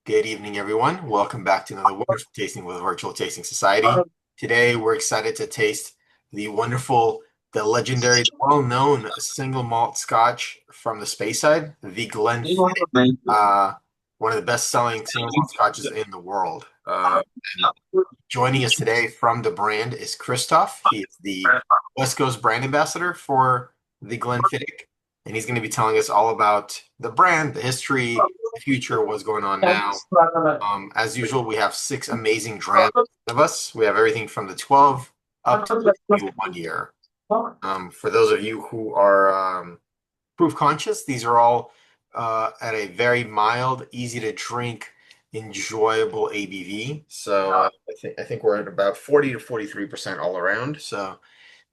Good evening, everyone. Welcome back to another wonderful tasting with Virtual Tasting Society. Today, we're excited to taste the wonderful, the legendary, the well-known single malt Scotch from the Space Side, the Glenfiddich, one of the best-selling single malt Scotches in the world. And joining us today from the brand is Christophe. He is the West Coast brand ambassador for the Glenfiddich, and he's going to be telling us all about the brand, the history, the future, what's going on now. As usual, we have 6 amazing drams of us. We have everything from the 12 up to the 1 year. For those of you who are proof conscious, these are all at a very mild, easy to drink, enjoyable ABV. So I think we're at about 40 to 43% all around. So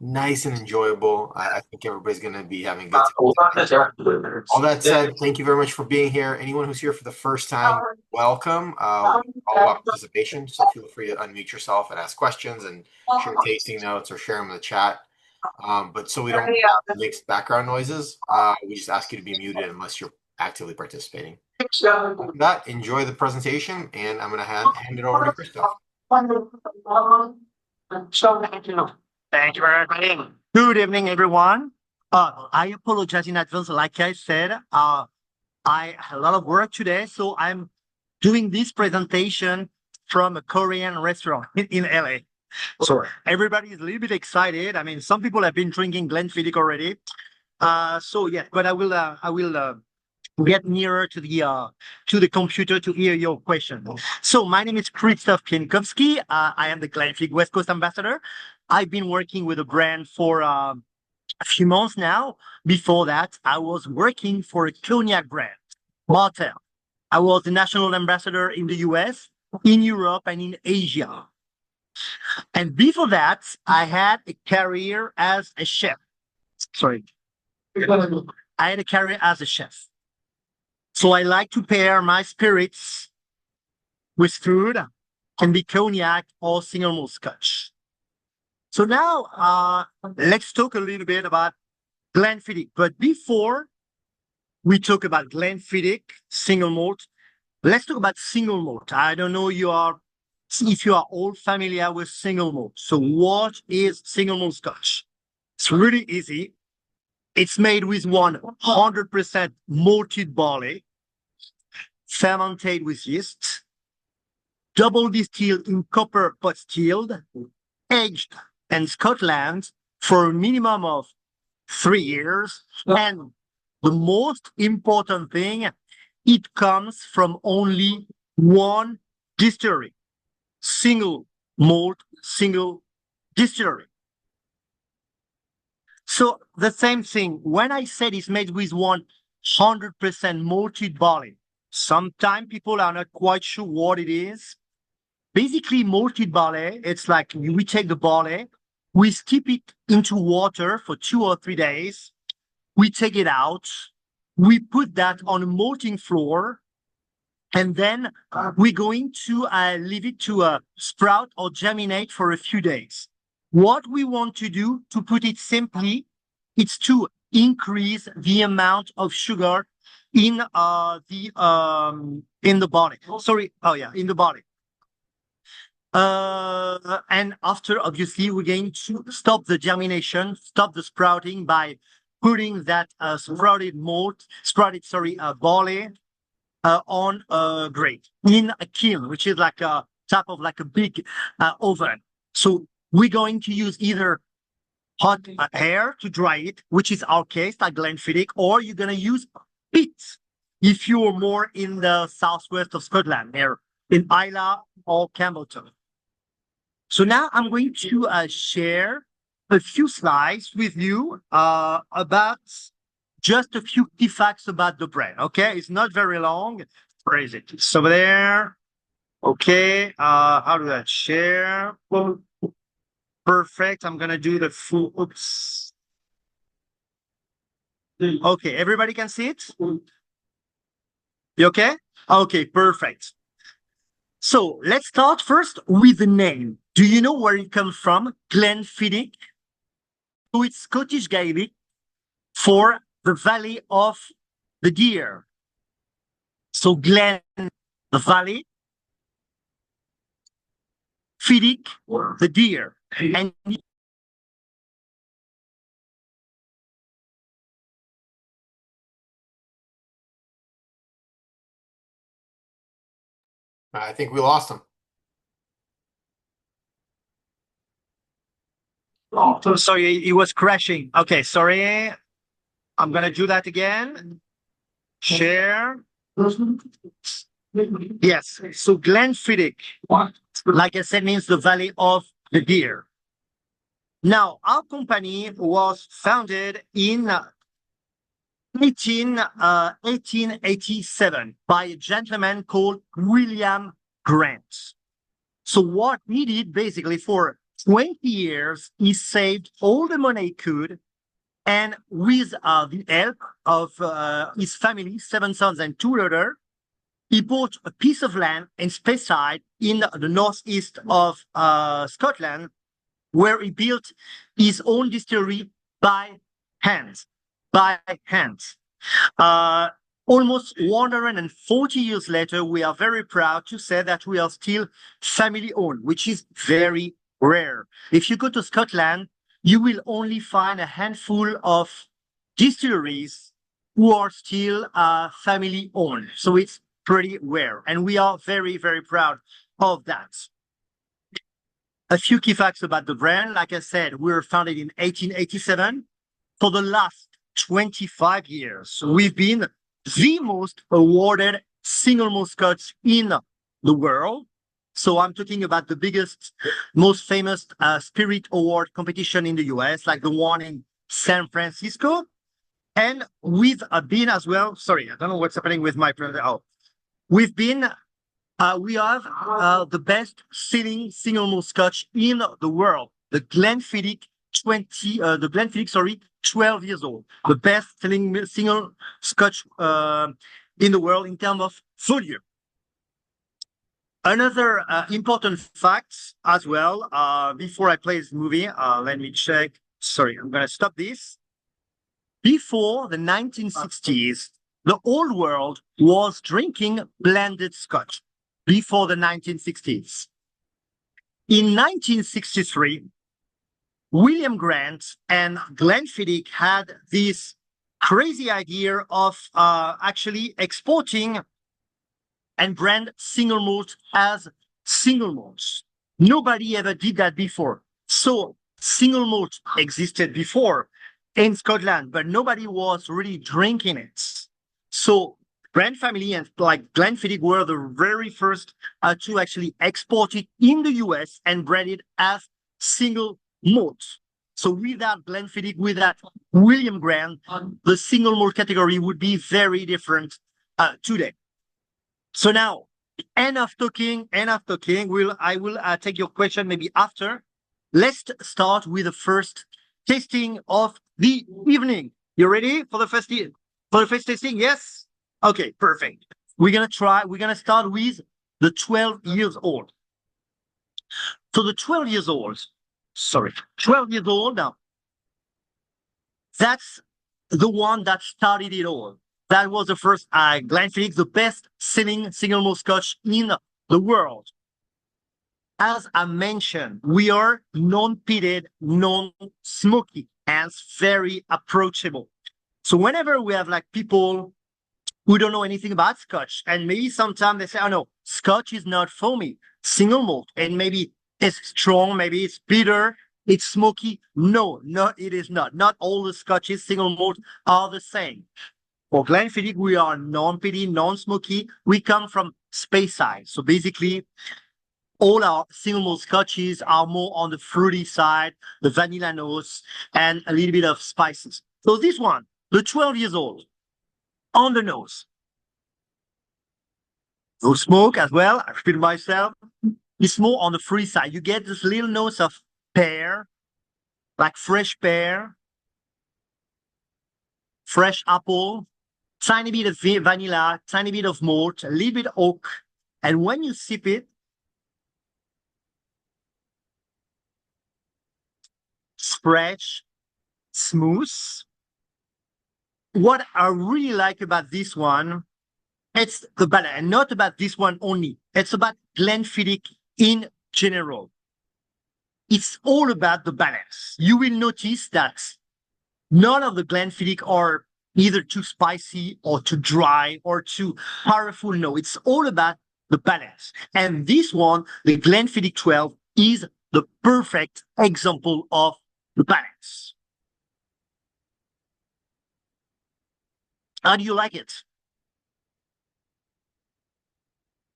nice and enjoyable. I think everybody's going to be having a good time. All that said, thank you very much for being here. Anyone who's here for the first time, welcome. All about participation, so feel free to unmute yourself and ask questions and share tasting notes or share them in the chat. But so we don't have mixed background noises, we just ask you to be muted unless you're actively participating. With that, enjoy the presentation, and I'm going to hand it over to Christophe. Thank you very much. Good evening, everyone. I apologize in advance. Like I said, I had a lot of work today, so I'm doing this presentation from a Korean restaurant in LA. So everybody is a little bit excited. I mean, some people have been drinking Glenfiddich already. So yeah, but I will get nearer to the computer to hear your question. So my name is Christophe Pienkowski. I am the Glenfiddich West Coast ambassador. I've been working with the brand for a few months now. Before that, I was working for a cognac brand, Martell. I was the national ambassador in the US, in Europe, and in Asia. And before that, I had a career as a chef. Sorry. I had a career as a chef. So I like to pair my spirits with food, can be cognac or single malt Scotch. So now let's talk a little bit about Glenfiddich. But before we talk about Glenfiddich, single malt, let's talk about single malt. I don't know if you are all familiar with single malt. So what is single malt Scotch? It's really easy. It's made with 100% malted barley, fermented with yeast, double distilled in copper pot stilled, aged in Scotland for a minimum of 3 years. And the most important thing, it comes from only one distillery, single malt, single distillery. So the same thing, when I said it's made with 100% malted barley, sometimes people are not quite sure what it is. Basically, malted barley, it's like we take the barley, we steep it into water for 2 or 3 days, we take it out, we put that on a malting floor, and then we're going to leave it to sprout or germinate for a few days. What we want to do, to put it simply, it's to increase the amount of sugar in the body. In the body. And after, obviously, we're going to stop the germination, stop the sprouting by putting that sprouted barley on a grate in a kiln, which is like a type of like a big oven. So we're going to use either hot air to dry it, which is our case, like Glenfiddich, or you're going to use peat if you're more in the southwest of Scotland, there in Islay or Campbellton. So now I'm going to share a few slides with you about just a few key facts about the brand. Okay, it's not very long. Where is it? It's over there. Okay, how do I share? Perfect. I'm gonna do the full. Oops. Okay, everybody can see it. You okay? Okay, perfect. So let's start first with the name. Do you know where it comes from? Glenfiddich. So it's Scottish Gaelic for the Valley of the Deer. So Glen Valley, Fiddick, the deer. And I think we lost him. oh, sorry, it was crashing. Okay, sorry. I'm gonna do that again. Share. Yes. So Glenfiddich, like I said, means the Valley of the Deer. Now, our company was founded in 1887 by a gentleman called William Grant. So what he did basically for 20 years, he saved all the money he could, and with the help of his family, 7 sons and 2 daughters, he bought a piece of land in Speyside in the northeast of Scotland, where he built his own distillery by hand. By hand. Uh, Almost 140 years later, we are very proud to say that we are still family owned, which is very rare. If you go to Scotland, you will only find a handful of distilleries who are still family owned. So it's pretty rare. And we are very, very proud of that. A few key facts about the brand. Like I said, we were founded in 1887. For the last 25 years, we've been the most awarded single malt scotch in the world. So I'm talking about the biggest, most famous spirit award competition in the US, like the one in San Francisco. And we've been as well, sorry, I don't know what's happening with my, we've been we have the best selling single malt scotch in the world, the Glenfiddich 12 years old, the best selling single scotch in the world in terms of volume. Another important fact as well, before I play this movie, let me check. Sorry, I'm going to stop this. Before the 1960s, the whole world was drinking blended scotch. Before the 1960s. In 1963, William Grant and Glenfiddich had this crazy idea of actually exporting and brand single malt as single malts. Nobody ever did that before. So single malt existed before in Scotland, but nobody was really drinking it. So Brand family and like Glenfiddich were the very first to actually export it in the US and brand it as single malt. So without Glenfiddich, without William Grant, the single malt category would be very different today. So now, end of talking. I will take your question maybe after. Let's start with the first tasting of the evening. You ready for the first tasting? Yes. Okay, perfect. We're gonna start with the 12 years old. So the 12 years old, 12 years old now. That's the one that started it all. That was the first Glenfiddich, the best selling single malt scotch in the world. As I mentioned, we are non-peated, non-smoky, and very approachable. So whenever we have like people who don't know anything about Scotch, and maybe sometimes they say, oh no, Scotch is not for me, single malt, and maybe it's strong, maybe it's bitter, it's smoky. No, it is not. Not all the Scotches single malt are the same. For Glenfiddich, we are non-peaty, non-smoky. We come from Speyside. So basically, all our single malt Scotches are more on the fruity side, the vanilla notes, and a little bit of spices. So this one, the 12 years old, on the nose. No smoke as well. I feel myself. It's more on the free side. You get this little notes of pear, like fresh pear, fresh apple, tiny bit of vanilla, tiny bit of malt, a little bit of oak. And when you sip it, it's fresh, smooth. What I really like about this one It's the balance, and not about this one only. It's about Glenfiddich in general. It's all about the balance. You will notice that none of the Glenfiddich are either too spicy or too dry or too powerful. No, it's all about the balance. And this one, the Glenfiddich 12, is the perfect example of the balance. How do you like it?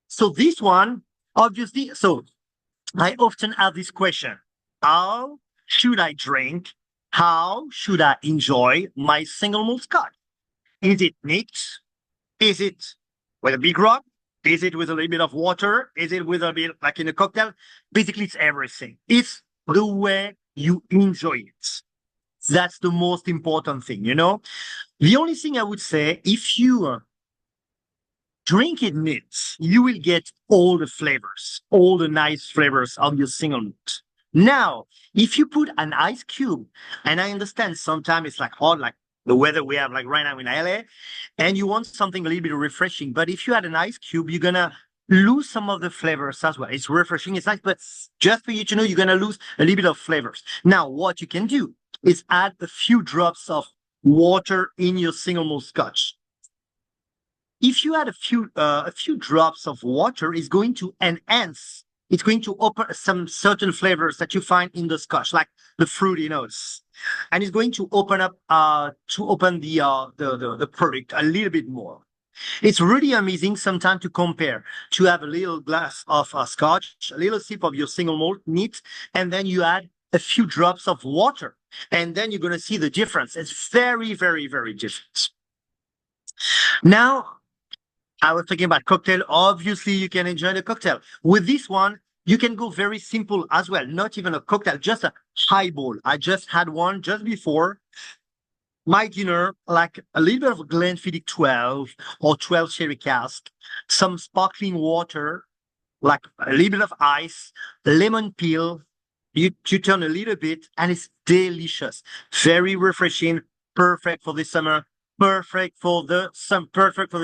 So this one, obviously, so I often have this question. How should I drink? How should I enjoy my single malt scotch? Is it neat? Is it with a big rock? Is it with a little bit of water? Is it with a bit like in a cocktail? Basically, it's everything. It's the way you enjoy it. That's the most important thing, you know? The only thing I would say, if you drink it neat, you will get all the flavors, all the nice flavors of your single malt. Now, if you put an ice cube, and I understand sometimes it's like hot, like the weather we have like right now in LA, and you want something a little bit refreshing, but if you add an ice cube, you're gonna lose some of the flavors as well. It's refreshing, it's nice, but just for you to know, you're gonna lose a little bit of flavors. Now, what you can do is add a few drops of water in your single malt scotch. If you add a few drops of water, it's going to enhance. It's going to open some certain flavors that you find in the scotch, like the fruity notes, and it's going to open up the product a little bit more. It's really amazing sometimes to compare, to have a little glass of scotch, a little sip of your single malt neat, and then you add a few drops of water, and then you're going to see the difference. It's very, very, very different. Now, I was talking about cocktail. Obviously, you can enjoy the cocktail. With this one, you can go very simple as well. Not even a cocktail, just a highball. I just had one just before my dinner, like a little bit of Glenfiddich 12 or 12 sherry cask, some sparkling water, like a little bit of ice, lemon peel. You turn a little bit, and it's delicious. Very refreshing, perfect for the summer. Perfect for the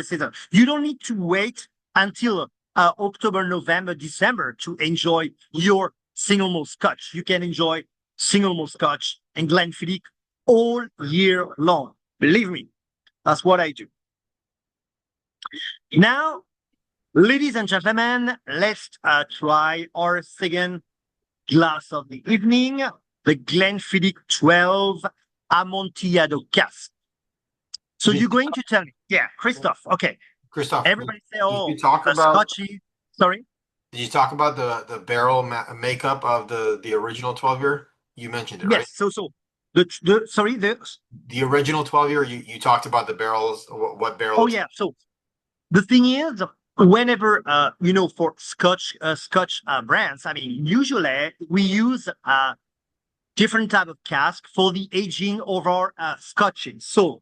season. You don't need to wait until October, November, December to enjoy your single malt scotch. You can enjoy single malt scotch and Glenfiddich all year long. Believe me, that's what I do. Now, ladies and gentlemen, let's try our second glass of the evening, the Glenfiddich 12 Amontillado cask. So you're going to tell me, yeah, Christophe. Okay, Christophe, everybody say, did you oh, talk the about Scotchy. Sorry. did you talk about the barrel makeup of the original 12-year? You mentioned it, right? Yes. So the sorry The original 12-year, you talked about the barrels, what barrel oh it's yeah. So the thing is, whenever you know, for Scotch brands, I mean, usually we use different type of cask for the aging of our scotches. So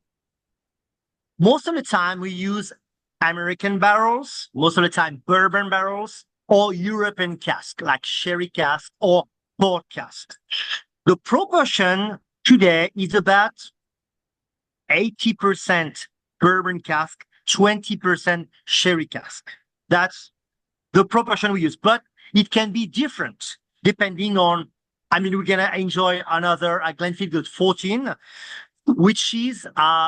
most of the time we use American barrels, most of the time bourbon barrels, or European cask, like sherry cask or port cask. The proportion today is about 80% bourbon cask, 20% sherry cask. That's the proportion we use, but it can be different depending on, I mean, we're going to enjoy another Glenfiddich 14, which is,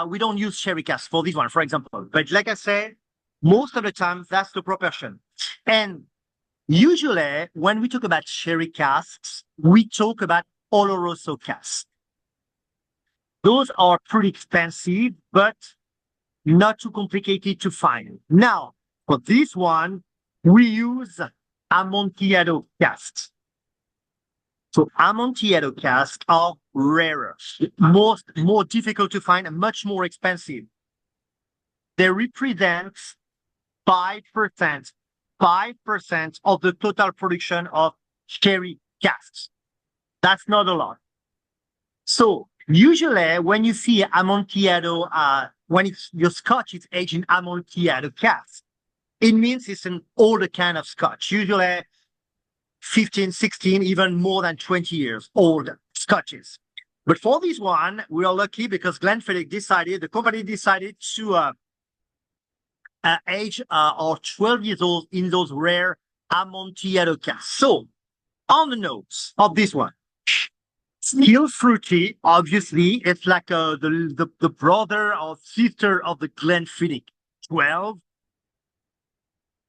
we don't use sherry cask for this one, for example. But like I said, most of the time, that's the proportion. And usually, when we talk about sherry casks, we talk about Oloroso casks. Those are pretty expensive, but not too complicated to find. Now, for this one, we use Amontillado casks. So Amontillado casks are rarer, more difficult to find, and much more expensive. They represent 5% of the total production of sherry casks. That's not a lot. So usually when you see Amontillado, when it's your scotch is aged in Amontillado cask, it means it's an older kind of scotch, usually 15, 16, even more than 20 years old scotches. But for this one, we are lucky because Glenfiddich decided, the company decided to age or 12 years old in those rare Amontillado casks. So on the nose of this one, still fruity. Obviously, it's like the brother or sister of the Glenfiddich 12.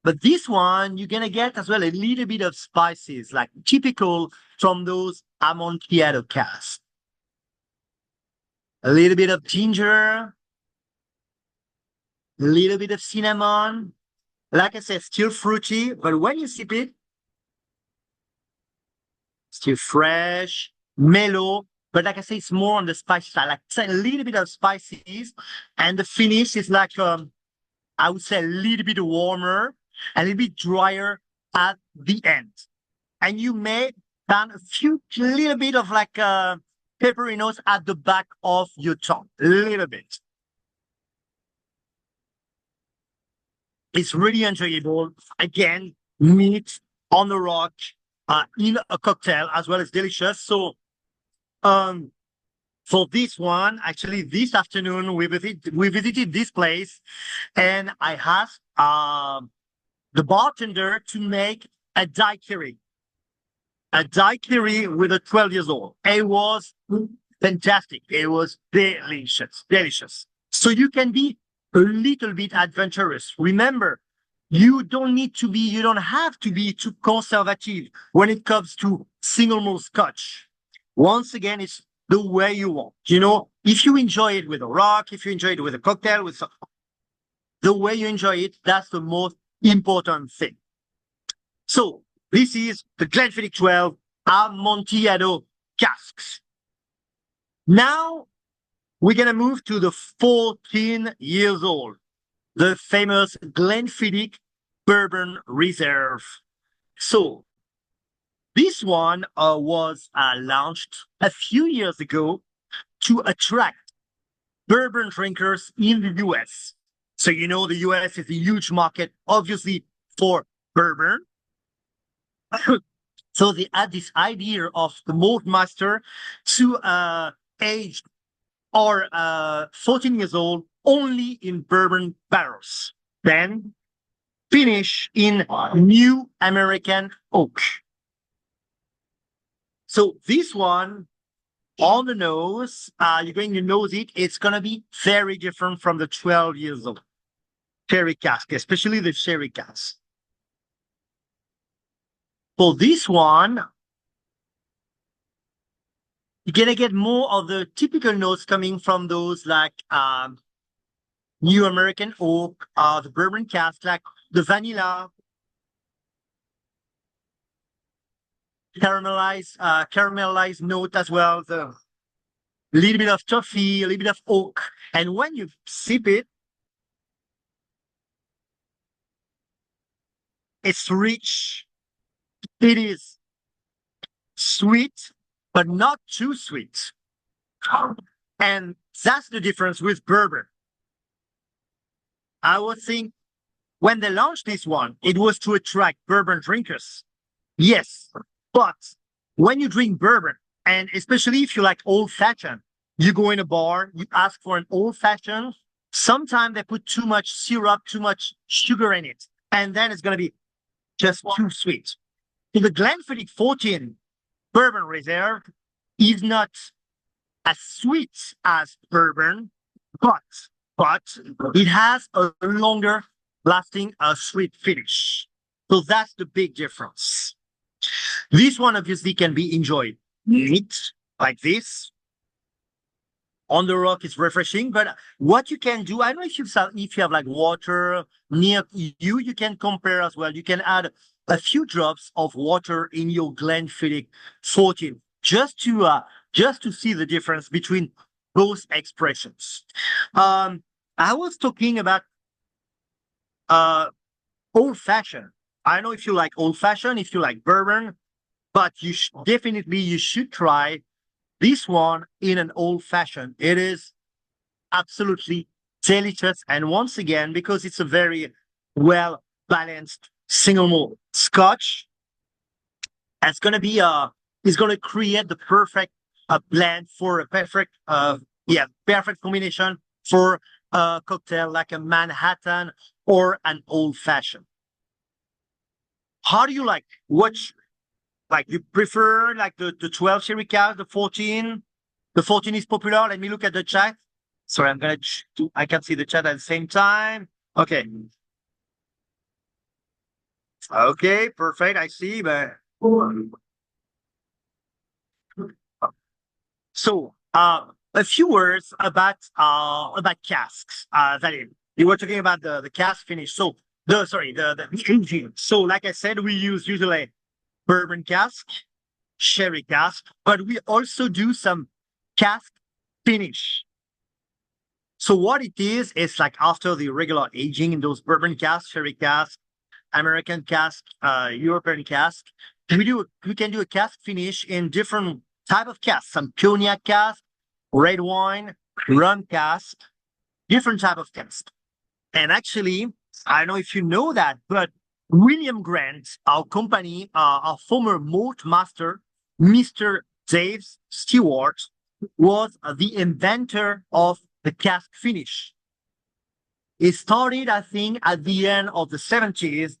But this one, you're gonna get as well a little bit of spices, like typical from those Amontillado casks. A little bit of ginger, a little bit of cinnamon. Like I said, still fruity, but when you sip it, still fresh, mellow. But like I say, it's more on the spicy side, like a little bit of spices, and the finish is like I would say a little bit warmer, a little bit drier at the end. And you may find a little bit of like peppery notes at the back of your tongue, a little bit. It's really enjoyable. Again, meat on the rock in a cocktail as well as delicious. So for this one, actually this afternoon we visited this place and I asked the bartender to make a daiquiri. A daiquiri with a 12 years old. It was fantastic. It was delicious, delicious. So you can be a little bit adventurous. Remember, you don't have to be too conservative when it comes to single malt scotch. Once again, it's the way you want. You know, if you enjoy it with a rock, if you enjoy it with a cocktail, the way you enjoy it, that's the most important thing. So this is the Glenfiddich 12 Amontillado casks. Now we're going to move to the 14 years old, the famous Glenfiddich Bourbon Reserve. So this one was launched a few years ago to attract bourbon drinkers in the US. So you know the US is a huge market, obviously, for bourbon. So they had this idea of the malt master to age or 14 years old only in bourbon barrels, then finish in new American oak. So this one on the nose, you're going to nose it. It's going to be very different from the 12 years old sherry cask, especially the sherry cask. For this one, you're going to get more of the typical notes coming from those like new American oak, the bourbon cask, like the vanilla, caramelized note as well, the little bit of toffee, a little bit of oak. And when you sip it, it's rich. It is sweet, but not too sweet. And that's the difference with bourbon. I would think when they launched this one, it was to attract bourbon drinkers. Yes, but when you drink bourbon, and especially if you like old fashioned, you go in a bar, you ask for an old fashioned, sometimes they put too much syrup, too much sugar in it, and then it's going to be just too sweet. So the Glenfiddich 14 Bourbon Reserve is not as sweet as bourbon, but it has a longer lasting sweet finish. So that's the big difference. This one obviously can be enjoyed neat like this. On the rock is refreshing, but what you can do, I don't know if you have like water near you, you can compare as well. You can add a few drops of water in your Glenfiddich 14 just to see the difference between both expressions. I was talking about old fashioned. I don't know if you like old fashioned, if you like bourbon, but you should try this one in an old fashioned. It is absolutely delicious. And once again, because it's a very well balanced single malt scotch, it's going to create the perfect blend for a perfect perfect combination for a cocktail like a Manhattan or an old-fashioned? How do you like? Which, like, you prefer like the 12 sherry cask, the 14? The 14 is popular. Let me look at the chat. Sorry, I'm gonna I can see the chat at the same time. Okay. Okay, perfect. I see, but so a few words about casks. That is, you were talking about the cask finish. So the engine. So like I said, we use usually bourbon cask, sherry cask, but we also do some cask finish. So what it is like after the regular aging in those bourbon casks, sherry cask, American cask, European cask, we can do a cask finish in different type of cask, some cognac cask, red wine, rum cask, different type of cask. And actually, I don't know if you know that, but William Grant, our company, our former malt master, Mr. Dave Stewart, was the inventor of the cask finish. It started, I think, at the end of the 70s,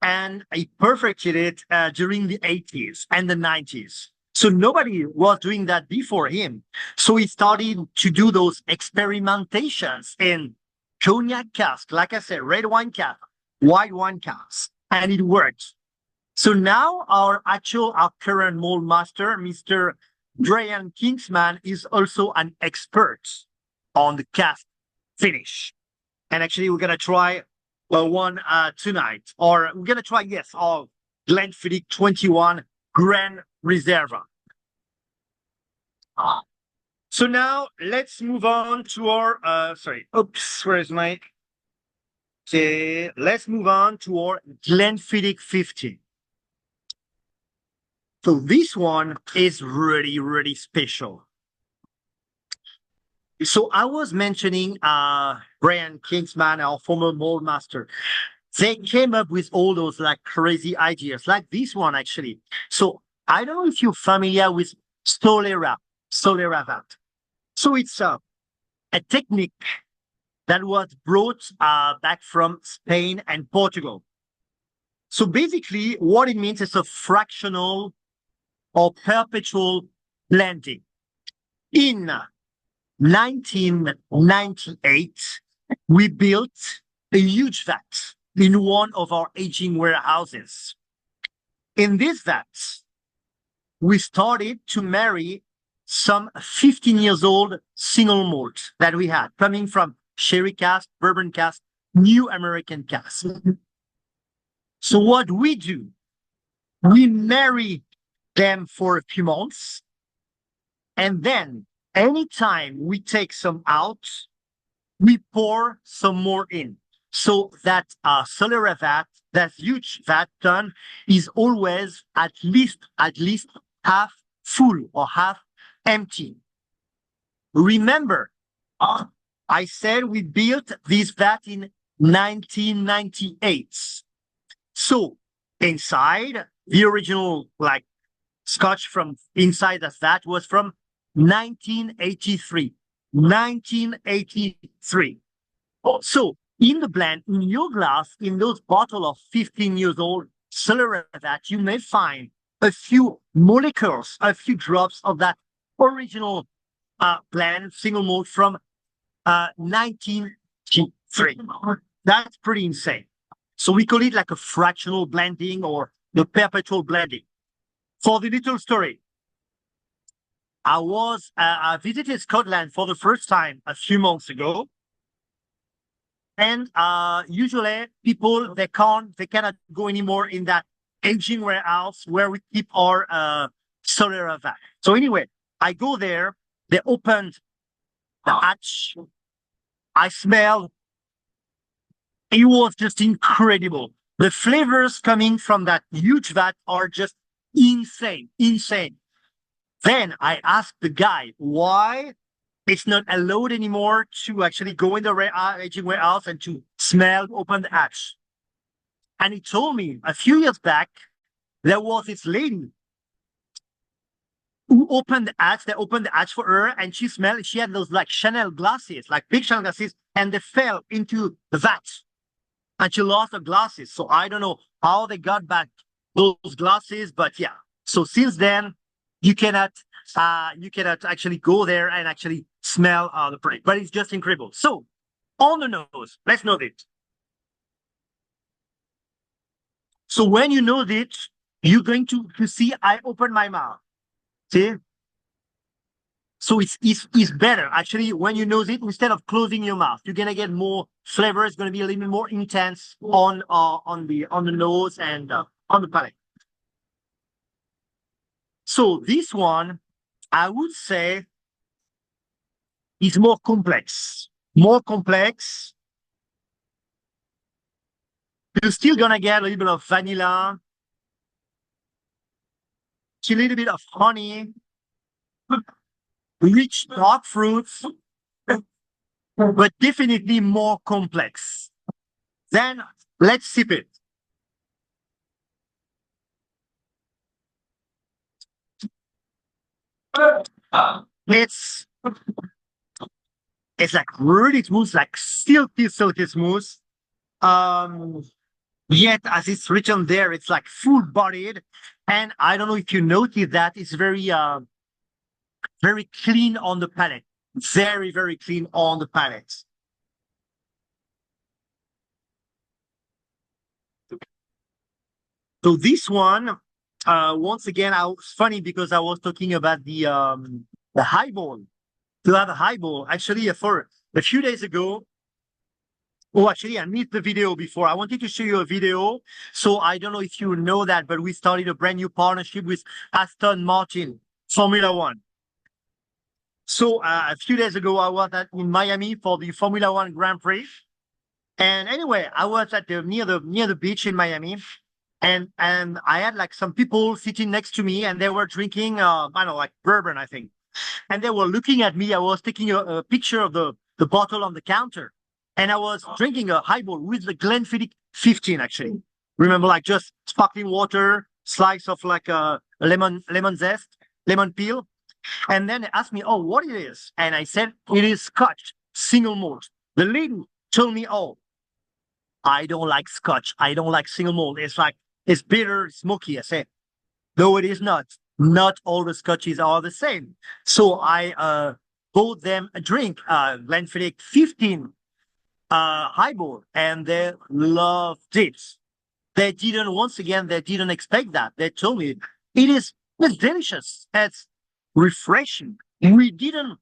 and he perfected it during the 80s and the 90s. So nobody was doing that before him. So he started to do those experimentations in cognac cask, like I said, red wine cask, white wine cask, and it worked. So now our current mold master, Mr. Brian Kingsman, is also an expert on the cask finish. And actually, we're gonna try one tonight, or we're gonna try our Glenfiddich 21 Grand Reserve. So now let's move on to our where is my okay, let's move on to our Glenfiddich 50. So this one is really, really special. So I was mentioning Brian Kingsman, our former mold master. They came up with all those like crazy ideas, like this one actually. So I don't know if you're familiar with Solera vat. So it's a technique that was brought back from Spain and Portugal. So basically, what it means is a fractional or perpetual blending. In 1998, we built a huge vat in one of our aging warehouses. In this vat, we started to marry some 15 years old single malt that we had coming from sherry cask, bourbon cask, new American cask. So what we do, we marry them for a few months, and then anytime we take some out, we pour some more in. So that Solera vat, that huge vat ton, is always at least half full or half empty. Remember, I said we built this vat in 1998. So inside, the original like scotch from inside that vat was from 1983. 1983. So in the blend, in your glass, in those bottle of 15 years old Solera vat, you may find a few molecules, a few drops of that original blend single malt from 1983. That's pretty insane. So we call it like a fractional blending or the perpetual blending. For the little story, I visited Scotland for the first time a few months ago. And usually people, they cannot go anymore in that aging warehouse where we keep our Solera vat. So anyway, I go there, they opened the hatch, I smelled, it was just incredible. The flavors coming from that huge vat are just insane. Then I asked the guy why it's not allowed anymore to actually go in the aging warehouse and to smell, open the hatch. And he told me a few years back, there was this lady who opened the hatch. They opened the hatch for her, and she smelled. She had those like Chanel glasses, like big Chanel glasses, and they fell into the vat. and she lost her glasses. So I don't know how they got back those glasses, but yeah. So since then, you cannot actually go there and actually smell the parade. But it's just incredible. So on the nose, let's note it. So when you nose it, you're going to see I open my mouth. See? So it's better actually when you nose it instead of closing your mouth. You're gonna get more flavor. It's gonna be a little bit more intense on the nose and on the palate. So this one, I would say, is more complex. More complex. You're still gonna get a little bit of vanilla, a little bit of honey, rich dark fruits, but definitely more complex. Then let's sip it. It's it's like really smooth, like silky smooth. Um, Yet as it's written there, it's like full-bodied, and I don't know if you notice that it's very clean on the palate, very clean on the palate. So this one, once again, I was funny because I was talking about the highball. To have a highball, actually, for a few days ago. Oh, actually, I missed the video before. I wanted to show you a video. So I don't know if you know that, but we started a brand new partnership with Aston Martin, Formula One. So a few days ago, I was in Miami for the Formula One Grand Prix. And anyway, I was at near the beach in Miami, and I had like some people sitting next to me, and they were drinking I don't know, like bourbon, I think. And they were looking at me. I was taking a picture of the bottle on the counter, and I was drinking a highball with the Glenfiddich 15, actually. Remember, like just sparkling water, slice of like a lemon zest, lemon peel. And then they asked me, oh, what it is? And I said, it is Scotch, single malt. The lady told me, oh, I don't like Scotch. I don't like single malt. It's like, it's bitter, smoky. I said, no, it is not. Not all the Scotches are the same. So I bought them a drink, Glenfiddich 15 highball, and they loved it. Once again, they didn't expect that. They told me it's delicious. It's refreshing. We didn't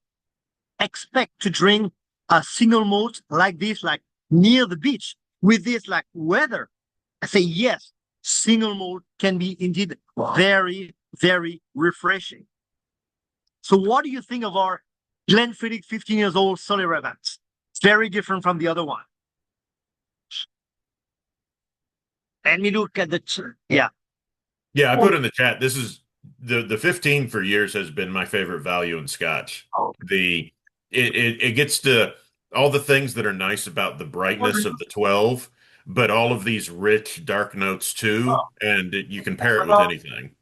expect to drink a single malt like this, like near the beach with this like weather. I say, yes, single malt can be indeed very refreshing. So what do you think of our Glenfiddich 15 years old Solar event? It's very different from the other one. Let me look at yeah. Yeah, I put in the chat. This is the 15 for years has been my favorite value in Scotch. It gets to all the things that are nice about the brightness of the 12, but all of these rich dark notes too, and you can pair it with anything.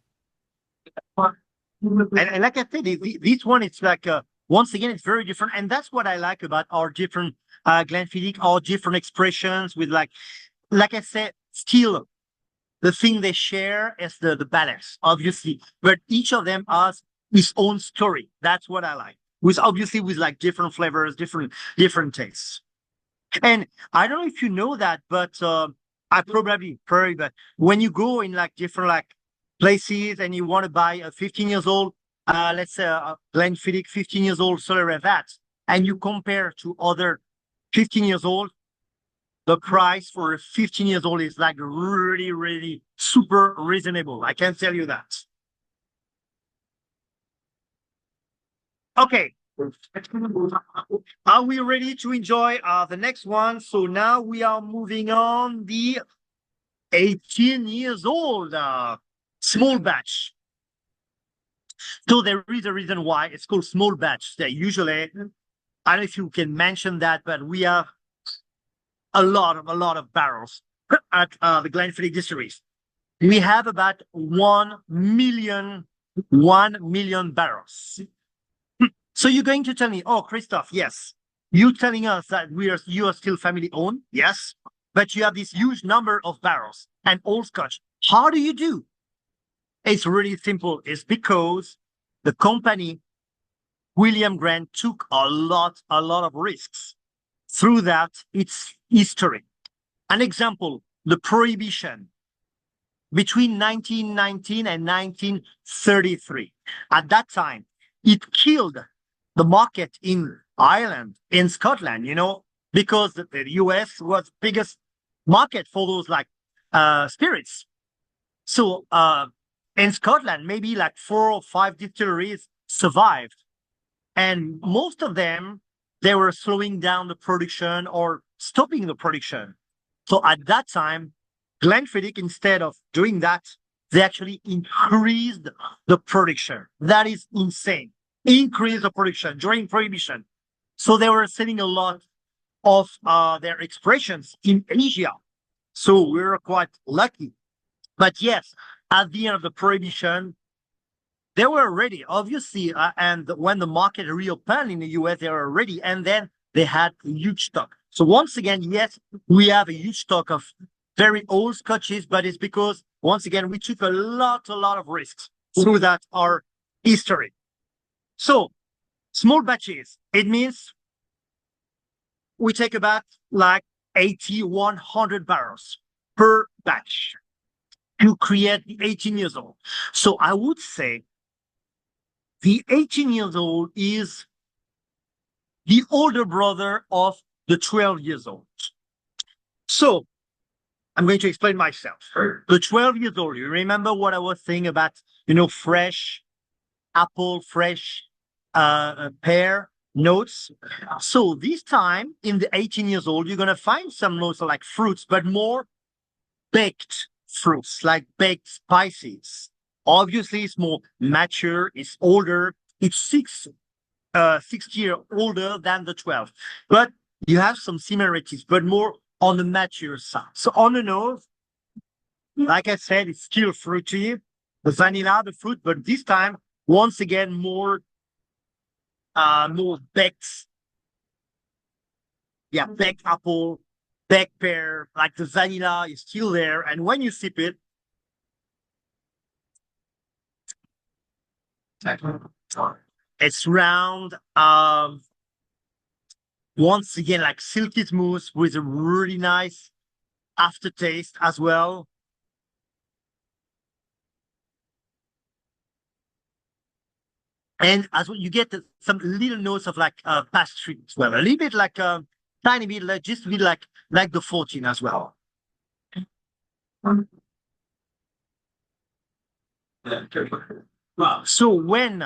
And like I said, this one, it's like, once again, it's very different. And that's what I like about our different Glenfiddich, our different expressions with like I said, still the thing they share is the balance, obviously. But each of them has his own story. That's what I like. With obviously with like different flavors, different tastes. And I don't know if you know that, but I probably, but when you go in like different like places and you want to buy a 15 years old, let's say a Glenfiddich 15 years old Solar vat, and you compare to other 15 years old, the price for a 15 years old is like really super reasonable. I can tell you that. Okay. Are we ready to enjoy the next one? So now we are moving on the 18 years old small batch. So there is a reason why it's called small batch. They usually, I don't know if you can mention that, but we have a lot of barrels at the Glenfiddich distilleries. We have about 1 million barrels. So you're going to tell me, oh, Christophe, yes, you telling us that you are still family owned, yes, but you have this huge number of barrels and old Scotch. How do you do? It's really simple. It's because the company, William Grant, took a lot of risks. Through that, its history. An example, the Prohibition between 1919 and 1933. At that time, it killed the market in Ireland, in Scotland, because the US was biggest market for those like spirits. So in Scotland, maybe like 4 or 5 distilleries survived. And most of them, they were slowing down the production or stopping the production. So at that time, Glenfiddich, instead of doing that, they actually increased the production. That is insane. Increase the production during Prohibition. So they were selling a lot of their expressions in Asia. So we were quite lucky. But yes, at the end of the Prohibition, they were ready, obviously. And when the market reopened in the US, they were ready. And then they had a huge stock. So once again, yes, we have a huge stock of very old Scotches, but it's because, once again, we took a lot of risks through that, our history. So small batches, it means we take about like 80, 100 barrels per batch to create the 18 years old. So I would say the 18 years old is the older brother of the 12 years old. So I'm going to explain myself. The 12 years old, you remember what I was saying about, fresh apple, fresh pear notes. So this time in the 18 years old, you're going to find some notes like fruits, but more baked fruits, like baked spices. Obviously, it's more mature, it's older, it's 6 years older than the 12. But you have some similarities, but more on the mature side. So on the nose, like I said, it's still fruity, the vanilla, the fruit, but this time, once again, more baked. Yeah, baked apple, baked pear, like the vanilla is still there. And when you sip it, it's round. Once again, like silky smooth with a really nice aftertaste as well. And as well, you get some little notes of like pastry as well, a little bit like tiny bit, like just a bit like the 14 as well. So when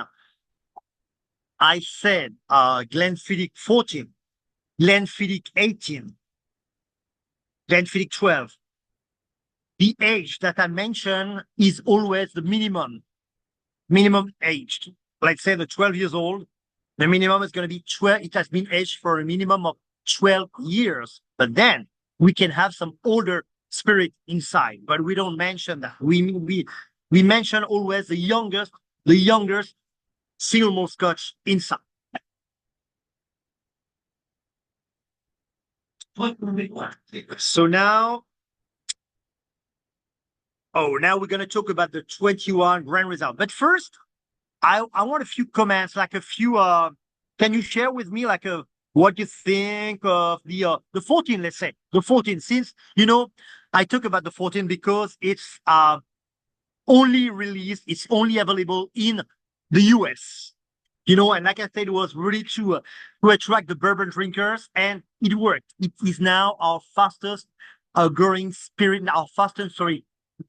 I said Glenfiddich 14, Glenfiddich 18, Glenfiddich 12, the age that I mentioned is always the minimum aged. Let's say the 12 years old, the minimum is going to be 12. It has been aged for a minimum of 12 years. But then we can have some older spirit inside, but we don't mention that. We mention always the youngest single malt Scotch inside. So now we're going to talk about the 21 grand result. But first, I want a few comments, like a few. Can you share with me like what you think of the 14? Let's say the 14. Since I talk about the 14 because it's only released, it's only available in the US. And like I said, it was really to attract the bourbon drinkers, and it worked. It is now our fastest growing spirit,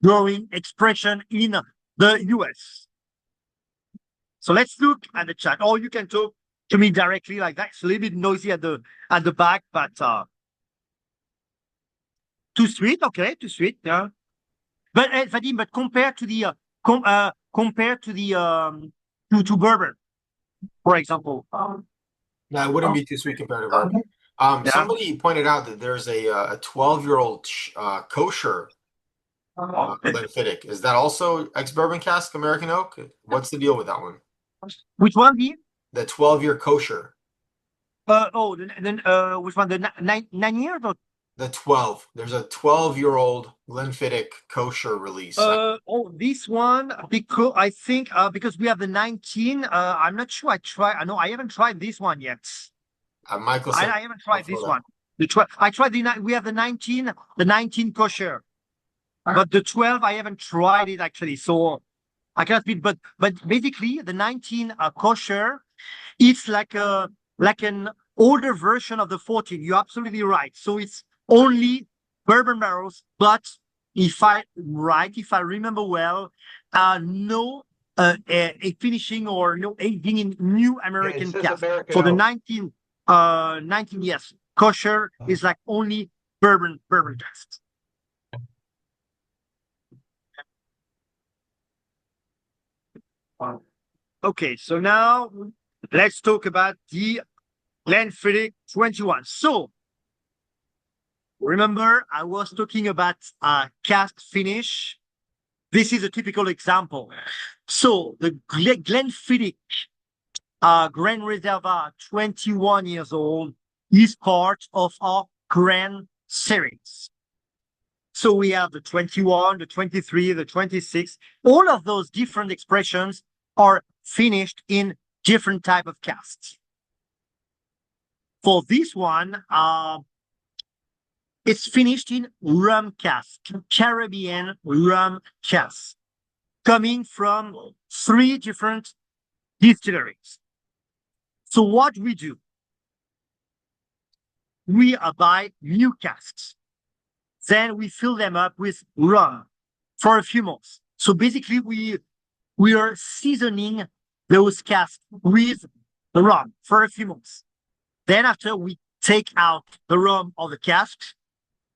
growing expression in the US. So let's look at the chat. Or you can talk to me directly like that. It's a little bit noisy at the back, but too sweet. Okay, too sweet. Yeah. But Vadim, but compared to the to bourbon, for example. No, it wouldn't be too sweet compared to bourbon. Somebody pointed out that there's a 12-year-old kosher Glenfiddich. Is that also ex-bourbon cask American oak? What's the deal with that one? Which one? The 12-year kosher. Which one? The 9 years? Or The 12. There's a 12-year-old Glenfiddich kosher release. This one, because I think because we have the 19. I'm not sure. I haven't tried this one yet. Michael I haven't tried this one. The 12. I tried we have the 19 kosher, but the 12 I haven't tried it actually. So I cannot beat. But basically the 19 kosher, it's like an older version of the 14. You're absolutely right. So it's only bourbon barrels, but if I remember well, no a finishing or no aging in new American cask. So the 19, yes, kosher is like only bourbon casks. Okay, so now let's talk about the Glenfiddich 21. So remember, I was talking about cask finish. This is a typical example. So the Glenfiddich Grand Reserva 21 years old is part of our Grand series. So we have the 21, the 23, the 26. All of those different expressions are finished in different type of casks. For this one, it's finished in rum cask, Caribbean rum cask, coming from 3 different distilleries. So what we do, we buy new casks. Then we fill them up with rum for a few months. So basically, we are seasoning those casks with the rum for a few months. Then after we take out the rum of the casks,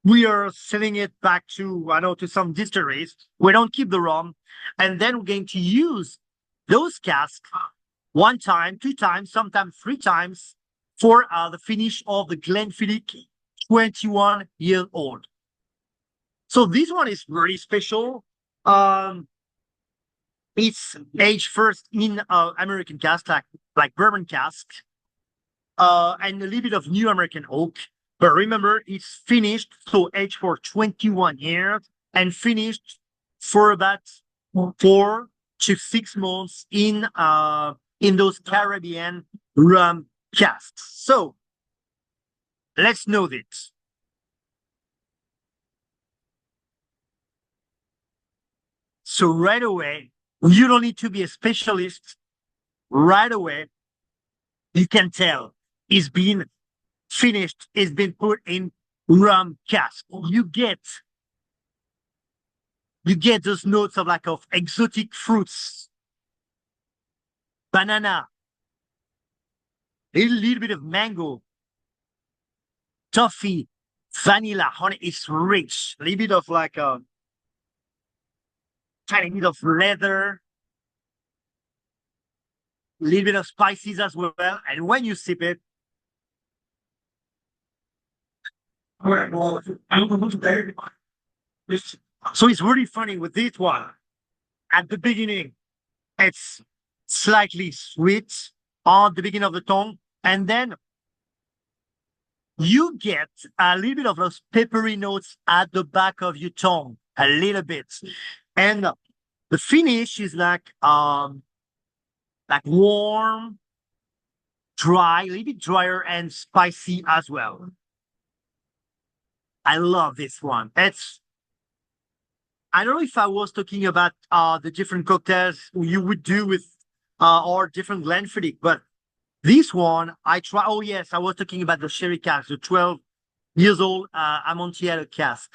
we are selling it back to some distilleries. We don't keep the rum, and then we're going to use those casks 1 time, 2 times, sometimes 3 times for the finish of the Glenfiddich 21 years old. So this one is really special. It's aged first in American cask, like bourbon cask, and a little bit of new American oak. But remember, it's finished, so aged for 21 years and finished for about 4 to 6 months in those Caribbean rum casks. So let's know this. So right away, you don't need to be a specialist. Right away, you can tell it's been finished, it's been put in rum cask. You get those notes of exotic fruits, banana, a little bit of mango, toffee, vanilla, honey. It's rich. A little bit of a tiny bit of leather, a little bit of spices as well. And when you sip it, so it's really funny with this one. At the beginning, it's slightly sweet on the beginning of the tongue, and then you get a little bit of those peppery notes at the back of your tongue, a little bit. And the finish is like warm, dry, a little bit drier and spicy as well. I love this one. I don't know if I was talking about the different cocktails you would do with or different Glenfiddich, but this one I try. Oh yes, I was talking about the sherry cask, the 12 years old Amontillado cask.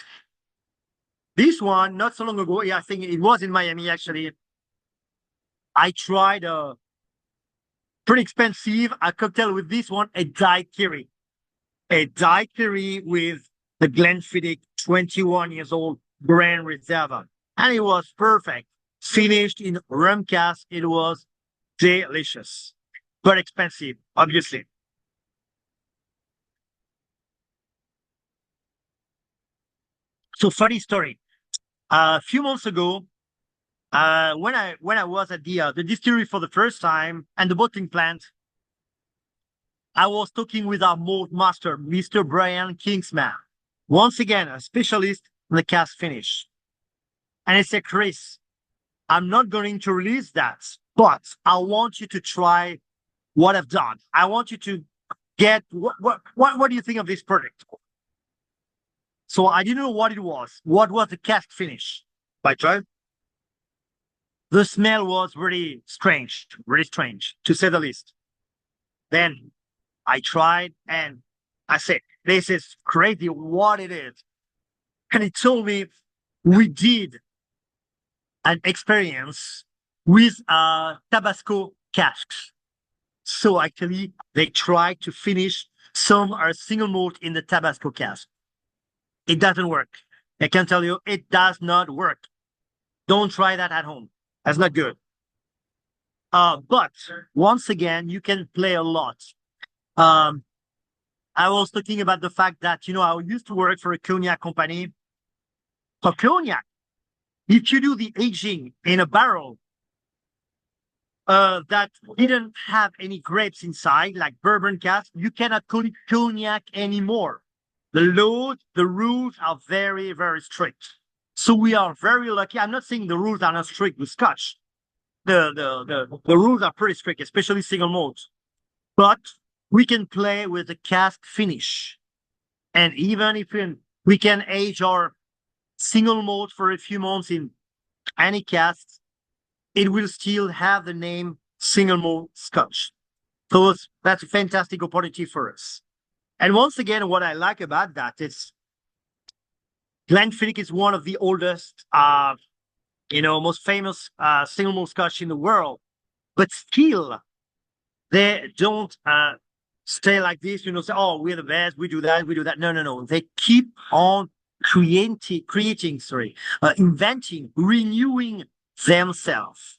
This one, not so long ago, I think it was in Miami actually. I tried a pretty expensive cocktail with this one, a daiquiri with the Glenfiddich 21 years old Grand Reserva, and it was perfect. Finished in rum cask, it was delicious, but expensive, obviously. So funny story. A few months ago, when I was at the distillery for the first time and the bottling plant, I was talking with our malt master, Mr. Brian Kingsman. once again, a specialist in the cask finish. And I said, Chris, I'm not going to release that, but I want you to try what I've done. I want you to get what do you think of this product? So I didn't know what it was. What was the cask finish? I tried. The smell was really strange, to say the least. Then I tried and I said, this is crazy what it is. And he told me we did an experience with Tabasco casks. So actually, they tried to finish some are single malt in the Tabasco cask. It doesn't work. I can tell you, it does not work. Don't try that at home. That's not good. But once again, you can play a lot. I was talking about the fact that, I used to work for a cognac company. For cognac, if you do the aging in a barrel that didn't have any grapes inside, like bourbon cask, you cannot call it cognac anymore. The rules are very, very strict. So we are very lucky. I'm not saying the rules are not strict with Scotch. The rules are pretty strict, especially single malt. But we can play with the cask finish. And even if we can age our single malt for a few months in any cask, it will still have the name single malt Scotch. So that's a fantastic opportunity for us. And once again, what I like about that is Glenfiddich is one of the oldest, most famous single malt Scotch in the world, but still they don't stay like this, say, oh, we're the best, we do that, we do that. No. They keep on inventing, renewing themselves.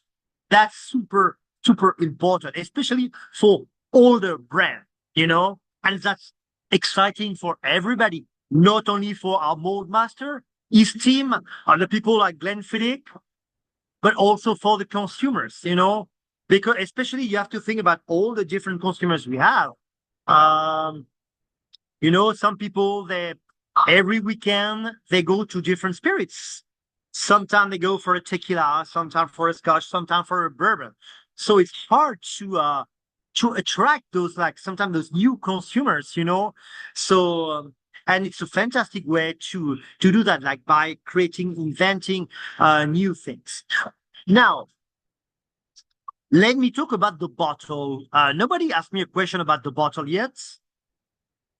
That's super, super important, especially for older brands, and that's exciting for everybody, not only for our mold master, his team, the people like Glenfiddich, but also for the consumers, because especially you have to think about all the different consumers we have. Some people, every weekend they go to different spirits. Sometimes they go for a tequila, sometimes for a Scotch, sometimes for a bourbon. So it's hard to attract those, sometimes those new consumers, So and it's a fantastic way to do that, by inventing new things. Now, let me talk about the bottle. Nobody asked me a question about the bottle yet.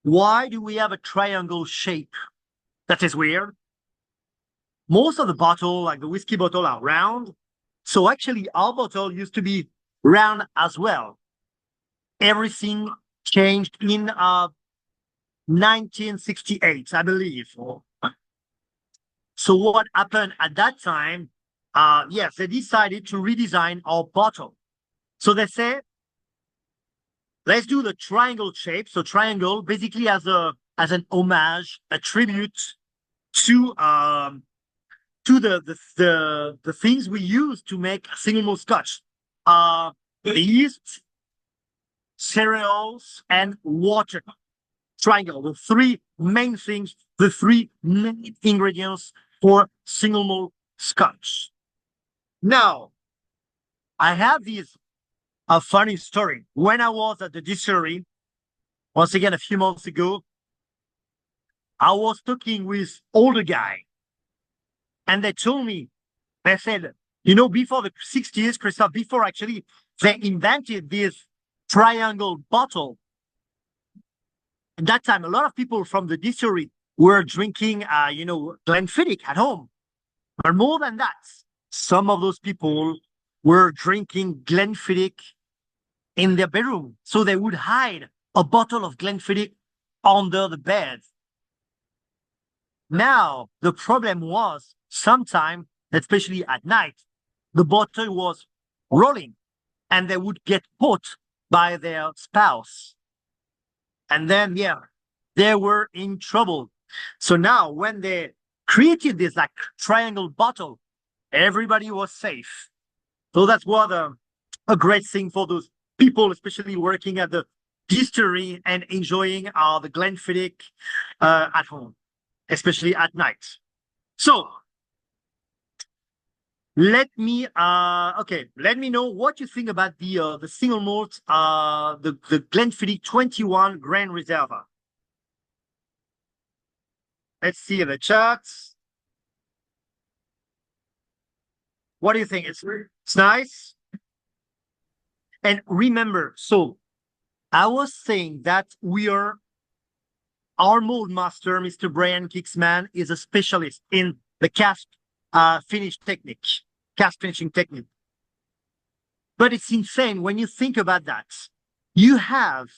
Why do we have a triangle shape? That is weird. Most of the bottle, like the whiskey bottle, are round. So actually, our bottle used to be round as well. Everything changed in 1968, I believe. So what happened at that time? Yes, they decided to redesign our bottle. So they say, let's do the triangle shape. So triangle basically as an homage, a tribute to the things we use to make single malt Scotch. Yeast, cereals, and water. Triangle, the three main things, the three main ingredients for single malt Scotch. Now, I have a funny story. When I was at the distillery, once again, a few months ago, I was talking with older guy, and they told me, they said, before the 60s, Christophe, before actually they invented this triangle bottle, at that time, a lot of people from the distillery were drinking, Glenfiddich at home. But more than that, some of those people were drinking Glenfiddich in their bedroom. So they would hide a bottle of Glenfiddich under the bed. Now, the problem was sometime, especially at night, the bottle was rolling and they would get caught by their spouse. And then, they were in trouble. So now when they created this triangle bottle, everybody was safe. So that's what a great thing for those people, especially working at the distillery and enjoying the Glenfiddich at home. especially at night. So let me let me know what you think about the single malt, the Glenfiddich 21 Grand Reserve. Let's see the charts. What do you think? It's nice. And remember, so I was saying that our mold master, Mr. Brian Kicksman, is a specialist in the cast finishing technique. But it's insane when you think about that. You have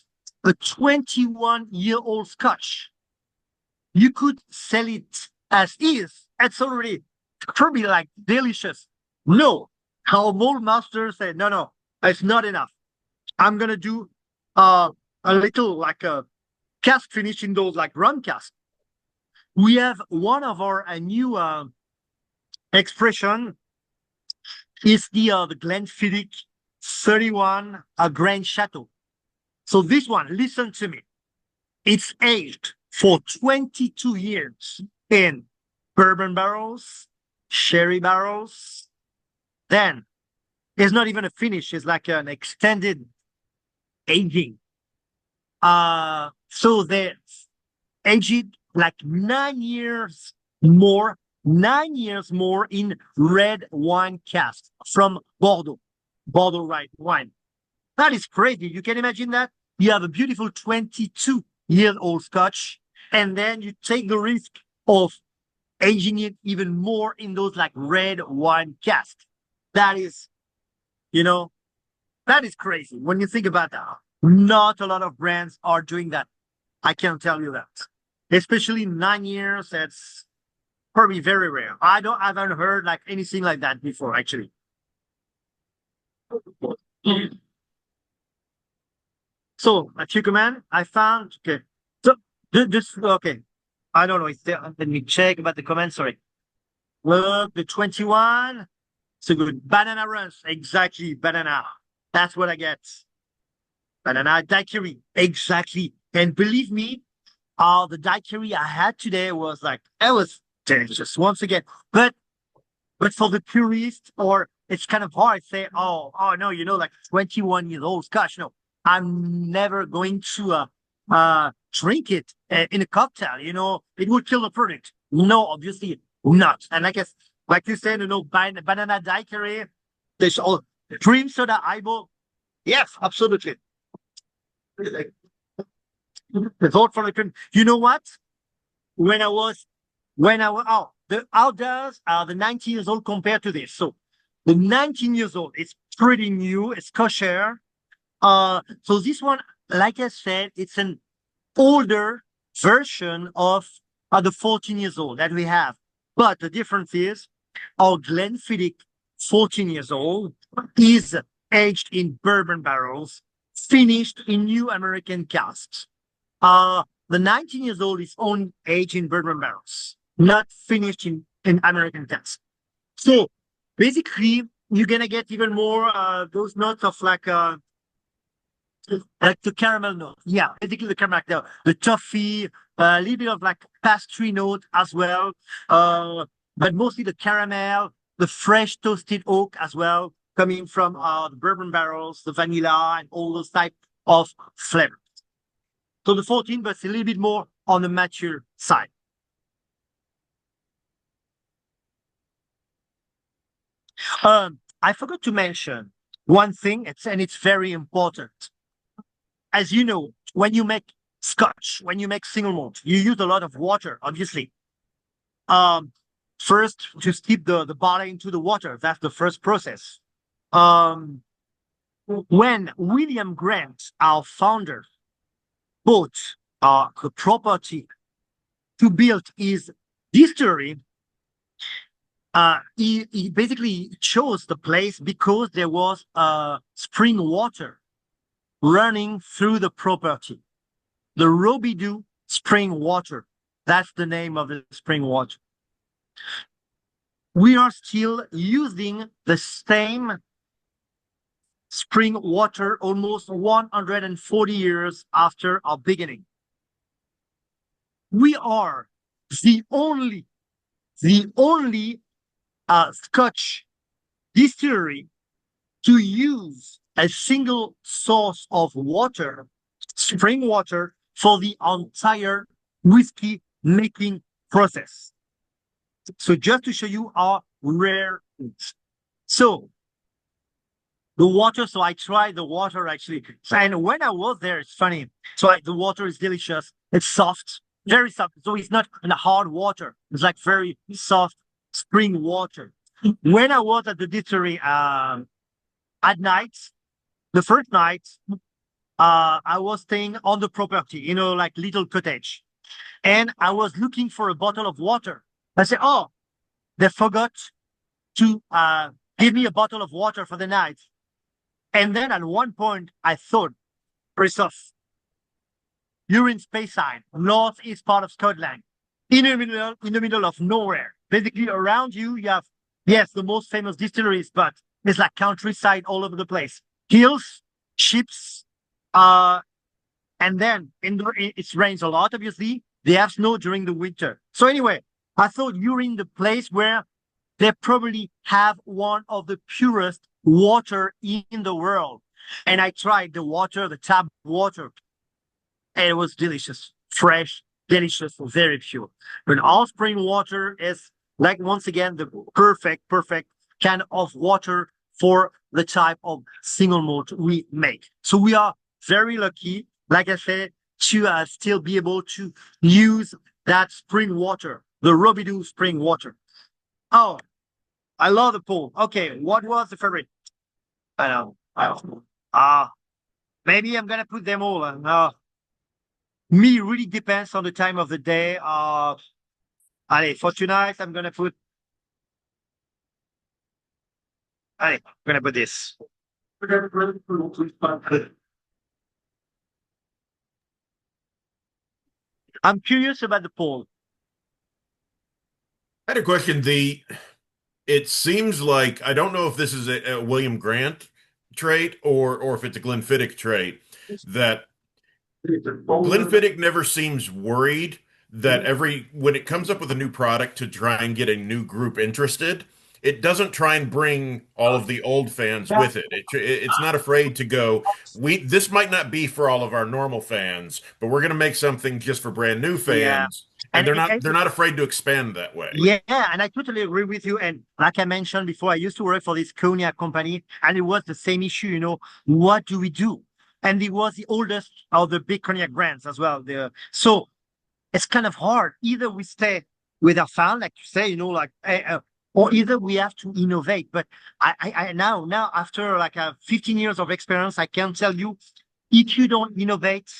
a 21-year-old Scotch. You could sell it as is. It's already probably like delicious. No, our mold master said, no, it's not enough. I'm gonna do a little like a cask finish in those like rum cask. We have one of our new expression is the Glenfiddich 31 Grand Chateau. So this one, listen to me. It's aged for 22 years in bourbon barrels, sherry barrels. Then it's not even a finish, it's like an extended aging. So they aged like 9 years more in red wine cask from Bordeaux wine. That is crazy. You can imagine that? You have a beautiful 22-year-old Scotch, and then you take the risk of aging it even more in those like red wine casks. That is, that is crazy when you think about that. Not a lot of brands are doing that. I can tell you that. Especially 9 years, that's probably very rare. I haven't heard like anything like that before, actually. So, Mathieu Command, I found, okay. So, okay. I don't know. Let me check about the comment. Sorry. Look, the 21. So good. Banana runs. Exactly. Banana. That's what I get. Banana daiquiri. Exactly. And believe me, the daiquiri I had today was like, it was delicious once again. But for the purist, or it's kind of hard to say, oh no, like 21 years old Scotch. No, I'm never going to drink it in a cocktail. It would kill the product. No, obviously not. And I guess, like you said, banana daiquiri, there's all cream soda eyeball. Yes, absolutely. The vote for the cream. You know what? How does the 19 years old compare to this? So the 19 years old is pretty new. It's kosher. So this one, like I said, it's an older version of the 14 years old that we have. But the difference is our Glenfiddich 14 years old is aged in bourbon barrels, finished in new American casks. The 19 years old is only aged in bourbon barrels, not finished in American casks. So basically, you're gonna get even more those notes of like the caramel note. Yeah, basically the caramel, the toffee, a little bit of like pastry note as well. But mostly the caramel, the fresh toasted oak as well, coming from the bourbon barrels, the vanilla, and all those type of flavors. So the 14, but it's a little bit more on the mature side. I forgot to mention one thing, and it's very important. As you know, when you make Scotch, when you make single malt, you use a lot of water, obviously. First, to steep the barley into the water. That's the first process. When William Grant, our founder, bought the property to build his distillery, he basically chose the place because there was spring water running through the property. The Robidoux spring water. That's the name of the spring water. We are still using the same spring water almost 140 years after our beginning. We are the only, the only Scotch distillery to use a single source of water, spring water, for the entire whiskey making process. So just to show you how rare it is. So the water, so I tried the water actually. And when I was there, it's funny. So the water is delicious. It's soft, very soft. So it's not in a hard water. It's like very soft spring water. When I was at the distillery at night, the first night, I was staying on the property, like little cottage. And I was looking for a bottle of water. I said, oh, they forgot to give me a bottle of water for the night. And then at one point, I thought, Christophe, you're in Speyside, northeast part of Scotland, in the middle of nowhere. Basically, around you, you have, yes, the most famous distilleries, but it's like countryside all over the place. Hills, ships, and then it rains a lot, obviously. They have snow during the winter. So anyway, I thought you're in the place where they probably have one of the purest water in the world. And I tried the water, the tap water, and it was delicious, fresh, delicious, very pure. But all spring water is, like, once again, the perfect kind of water for the type of single malt we make. So we are very lucky, like I said, to still be able to use that spring water, the Robidoux spring water. Oh, I love the pool. Okay, what was the favorite? I know. Maybe I'm gonna put them all. Me really depends on the time of the day. Allez, for tonight, I'm gonna put. Allez, I'm gonna put this. I'm curious about the poll. I had a question. It seems like I don't know if this is a William Grant trait or if it's a Glenfiddich trait that Glenfiddich never seems worried that when it comes up with a new product to try and get a new group interested, it doesn't try and bring all of the old fans with it. It's not afraid to go, this might not be for all of our normal fans, but we're going to make something just for brand new Yeah. fans. And they're not afraid to expand that way. Yeah, and I totally agree with you. And like I mentioned before, I used to work for this cognac company, and it was the same issue. What do we do? And it was the oldest of the big cognac brands as well. So it's kind of hard. Either we stay with our fan, like you say, or either we have to innovate. But I now after like 15 years of experience, I can tell you, if you don't innovate,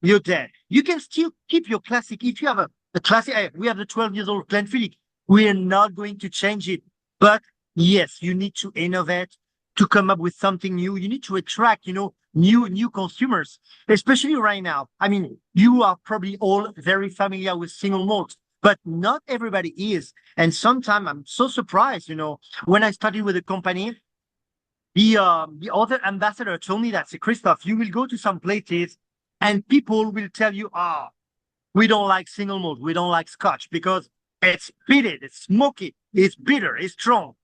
you're dead. You can still keep your classic. If you have a classic, we have the 12 years old Glenfiddich. We are not going to change it. But yes, you need to innovate to come up with something new. You need to attract, new consumers, especially right now. I mean, you are probably all very familiar with single malt, but not everybody is. And sometimes I'm so surprised, when I started with the company, the other ambassador told me that, say, Christophe, you will go to some places and people will tell you, we don't like single malt, we don't like Scotch because it's bitter, it's smoky, it's bitter, it's strong.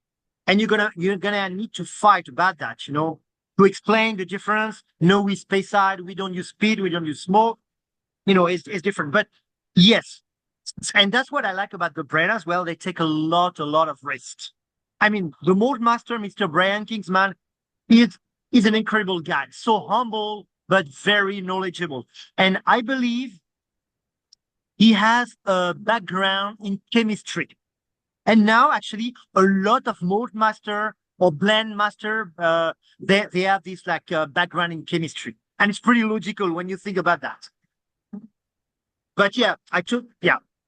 And you're gonna need to fight about that, to explain the difference. No, we Speyside, we don't use speed, we don't use smoke. It's different. But yes, and that's what I like about the brand as well. They take a lot of risks. I mean, the malt master, Mr. Brian Kingsman, is an incredible guy. So humble, but very knowledgeable. And I believe he has a background in chemistry. And now, actually, a lot of malt master or blend master, they have this background in chemistry. And it's pretty logical when you think about that. But yeah,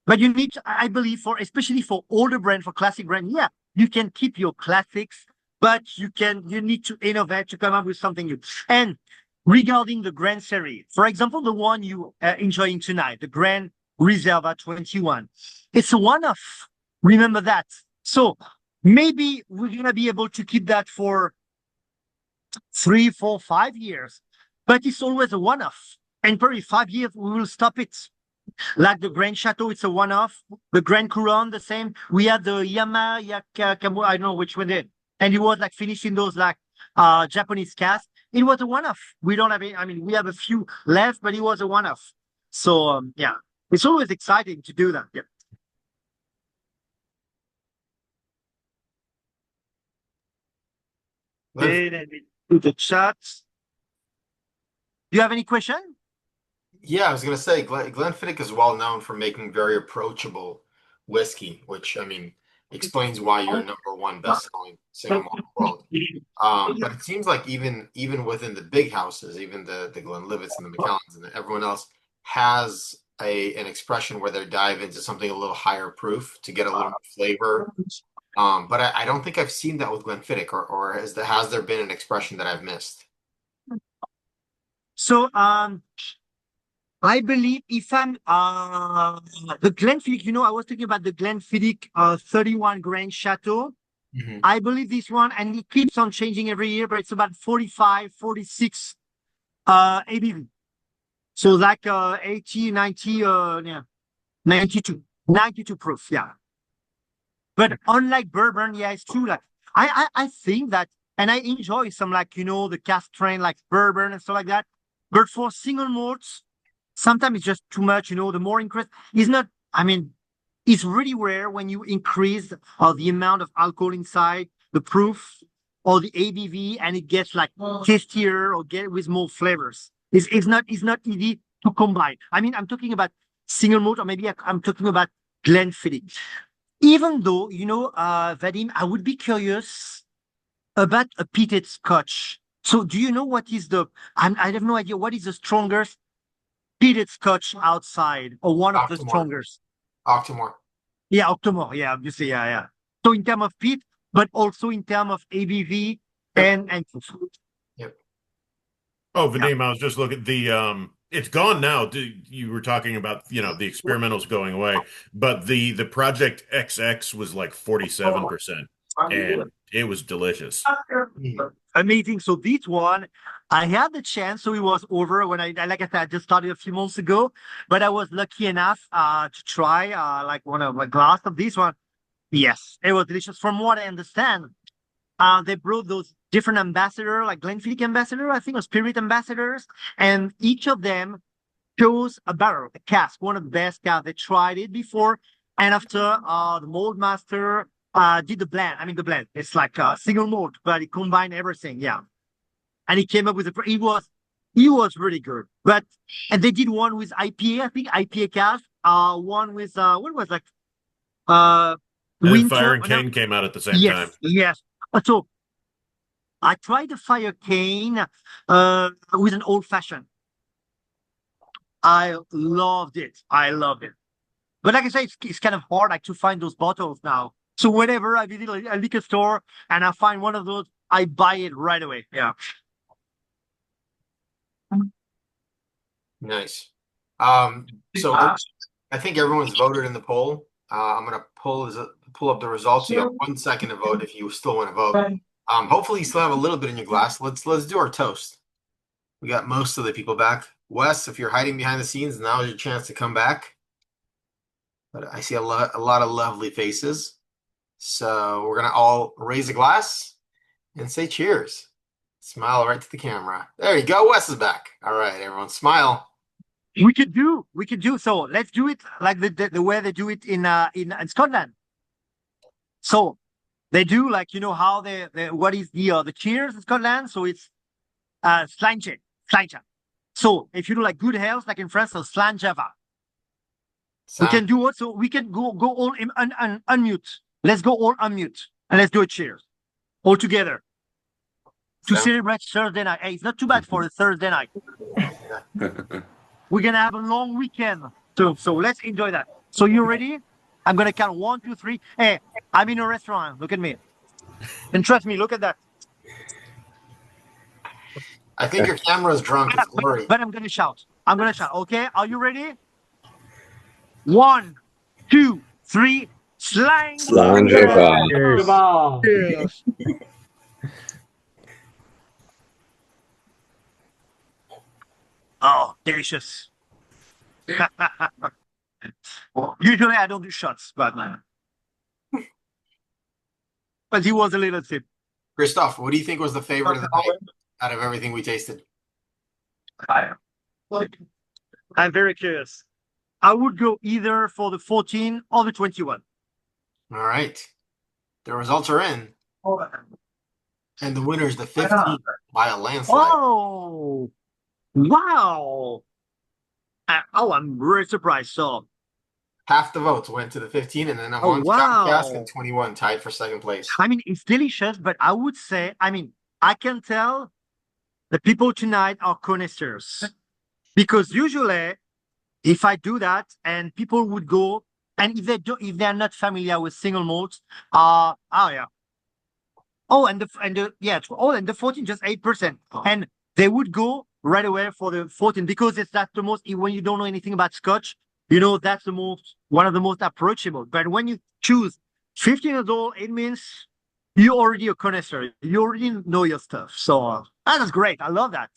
But you need, I believe, especially for older brand, for classic brand, yeah, you can keep your classics, but you need to innovate to come up with something new. And regarding the Grand Series, for example, the one you are enjoying tonight, the Grand Reserva 21, it's a one-off. Remember that. So maybe we're going to be able to keep that for 3, 4, 5 years, but it's always a one-off. And probably 5 years, we will stop it. Like the Grand Chateau, it's a one-off. The Grand Couronne, the same. We had the Yama, I don't know which one did. And it was like finishing those like Japanese cast. It was a one-off. We don't have any, I mean, we have a few left, but it was a one-off. So yeah, it's always exciting to do that. Yeah. Okay, let me do the chat. Do you have any question? Yeah, I was gonna say Glenfiddich is well known for making very approachable whiskey, which I mean explains why you're number one best-selling single malt in the world. But it seems like even within the big houses, even the Glenlivets and the Macallans and everyone else has an expression where they dive into something a little higher proof to get a little more flavor. But I don't think I've seen that with Glenfiddich, or has there been an expression that I've missed? So I believe if I'm the Glenfiddich, I was thinking about the Glenfiddich 31 Grand Chateau. Mhm. I believe this one, and it keeps on changing every year, but it's about 45, 46 ABV. So like 80, 90, yeah, 92 proof, yeah. But unlike bourbon, yeah, it's true. Like I think that, and I enjoy some like the cask strength like bourbon and stuff like that. But for single malts, sometimes it's just too much. The more increase is not. I mean, it's really rare when you increase the amount of alcohol inside the proof or the ABV, and it gets like tastier or get with more flavors. It's not easy to combine. I mean, I'm talking about single malt, or maybe I'm talking about Glenfiddich. Even though, Vadim, I would be curious about a peated scotch. So do you know what is I have no idea what is the strongest peated scotch outside, or one of the Octomore. strongest? Octomore. Yeah, Octomore. Yeah, obviously. Yeah, yeah. So in terms of peat, but also in terms of ABV Yep. and Yep. Oh, yeah. Vadim, I was just looking it's gone now. You were talking about, the experimentals going away, but the Project XX was like 47% and it was delicious. Amazing. So this one, I had the chance. So it was over when like I said, I just started a few months ago, but I was lucky enough to try like one of a glass of this one. Yes, it was delicious. From what I understand, they brought those different ambassadors, like Glenfiddich ambassador, I think, or spirit ambassadors, and each of them chose a barrel, a cask, one of the best casks. They tried it before, and after the mold master did the blend. I mean, the blend. It's like a single malt, but it combined everything. Yeah, and he came up with he was really good. And they did one with IPA, I think IPA cask. One with what was like uh And then Fire winter. and No, Cane came out at the same time. yes. So I tried the fire cane with an old fashioned. I loved it. I loved it. But like I say, it's kind of hard like to find those bottles now. So whenever I visit a liquor store and I find one of those, I buy it right away. Yeah. Nice. So I think everyone's voted in the poll. I'm gonna pull up the results. You have 1 second to vote if you still want to vote. Hopefully you still have a little bit in your glass. Let's do our toast. We got most of the people back. Wes, if you're hiding behind the scenes, now is your chance to come back. But I see a lot of lovely faces. So we're gonna all raise a glass and say cheers. Smile right to the camera. There you go. Wes is back. All right, everyone, smile. We could do. So let's do it like the way they do it in Scotland. So they do like how what is the cheers in Scotland? So it's sláinte. So if you do like good health, like in France, so slanjava. We can do it. So we can go all unmute. Let's go all unmute and let's do a cheers all together to celebrate Thursday night. Hey, it's not too bad for a Thursday night. We're gonna have a long weekend too, so let's enjoy that. So you ready? I'm gonna count 1, 2, 3. Hey, I'm in a restaurant. Look at me, and trust me. Look at that. I think your camera's drunk. It's blurry. But I'm gonna shout. Okay, are you ready? 1, 2, 3. Slang. Yes. Oh, delicious. Usually I don't do shots, but he was a little tip. Christophe, what do you think was the favorite of the night out of everything we tasted? I'm very curious. I would go either for the 14 or the 21. All right. The results are in, and the winner is the 15 by a landslide. Oh, wow. I'm very surprised. So, Half the votes went to the 15, and then oh, Avon Scott Cask and wow. 21 tied for second place. I mean, it's delicious, but I would say, I mean, I can tell the people tonight are connoisseurs because usually if I do that and people would go, and if they're not familiar with single malts, oh yeah. Oh, and the 14 just 8%. And they would go right away for the 14 because that's the most, when you don't know anything about Scotch, that's one of the most approachable. But when you choose 15 years old, it means you're already a connoisseur. You already know your stuff. So that's great. I love that.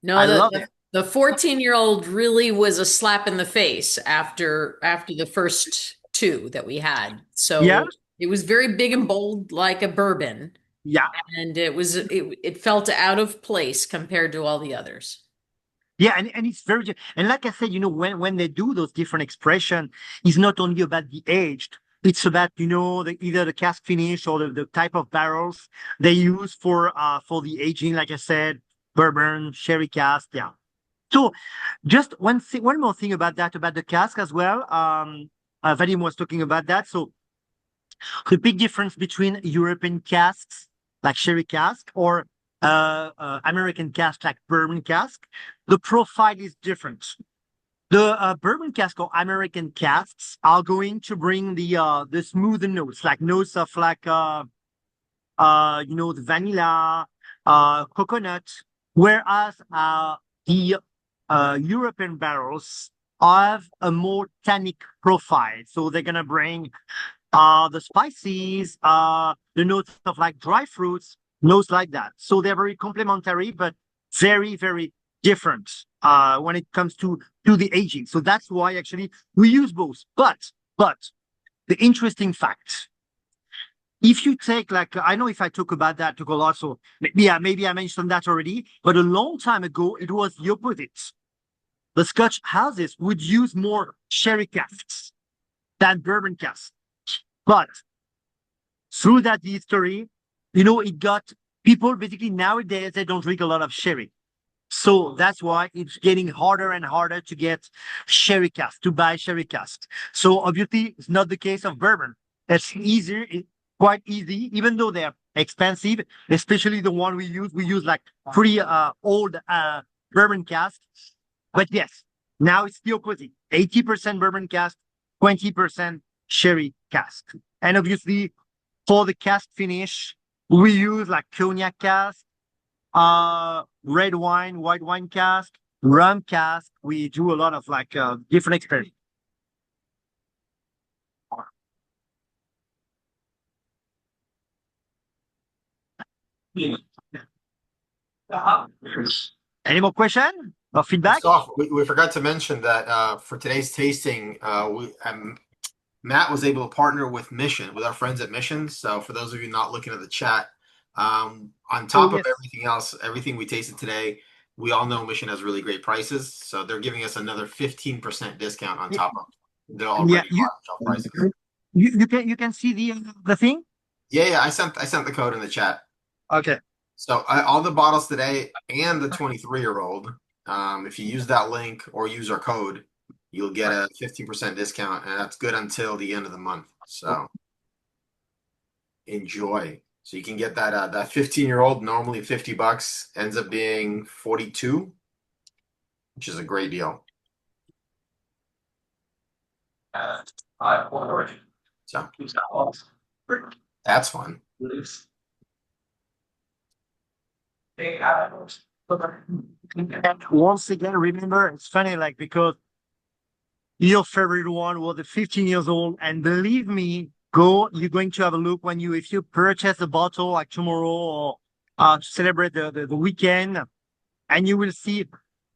No, I love it. the 14-year-old really was a slap in the face after the first two that we had. So Yeah. it was very big and bold like a bourbon. Yeah. And it felt out of place compared to all the others. Yeah, and it's very, and like I said, when they do those different expressions, it's not only about the age, it's about, either the cask finish or the type of barrels they use for the aging, like I said, bourbon, sherry cask. Yeah. So just one more thing about the cask as well. Vadim was talking about that. So the big difference between European casks like sherry cask or American cask like bourbon cask, the profile is different. The bourbon cask or American casks are going to bring the smoother notes, like notes of the vanilla, coconut, whereas the European barrels have a more tannic profile. So they're gonna bring the spices, the notes of like dry fruits, notes like that. So they're very complementary, but very, very different when it comes to the aging. So that's why actually we use both. But the interesting fact, if you take I know if I talk about that to go also, maybe I mentioned that already, but a long time ago it was the opposite. The Scotch houses would use more sherry casks than bourbon casks. But through that history, it got people basically nowadays, they don't drink a lot of sherry. So that's why it's getting harder and harder to get sherry cask, to buy sherry cask. So obviously, it's not the case of bourbon. It's easier, quite easy, even though they're expensive, especially the one we use. We use like pretty old bourbon cask. But yes, now it's the opposite. 80% bourbon cask, 20% sherry cask. And obviously, for the cask finish, we use like cognac cask, red wine, white wine cask, rum cask. We do a lot of different experiments. Any more question or feedback? We forgot to mention that for today's tasting, Matt was able to partner with Mission, with our friends at Mission. So for those of you not looking at the chat, on top of everything else, everything we tasted today, we all know Mission has really great prices. So they're giving us another 15% discount on top of the already shelf prices. You can see the thing? Yeah, I sent the code in the chat. Okay. So all the bottles today and the 23-year-old, if you use that link or use our code, you'll get a 15% discount, and that's good until the end of the month. So enjoy. So you can get that 15-year-old, normally $50, ends up being 42, which is a great deal. So that's fun. And once again, remember, it's funny, because your favorite one was the 15 years old, and believe me, you're going to have a look if you purchase a bottle like tomorrow or to celebrate the weekend, and you will see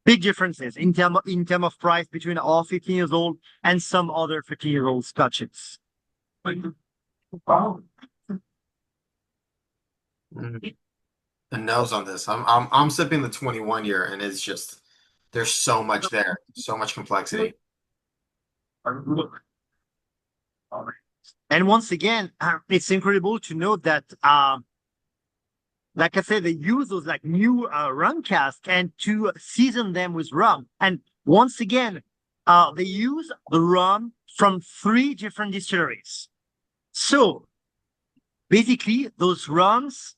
big differences in term of price between our 15 years old and some other 15-year-old scotches. Mm. The nose on this. I'm sipping the 21 year, and it's just there's so much there, so much complexity. And once again, it's incredible to note that, like I said, they use those like new rum casks and to season them with rum. And once again, they use the rum from 3 different distilleries. So basically, those rums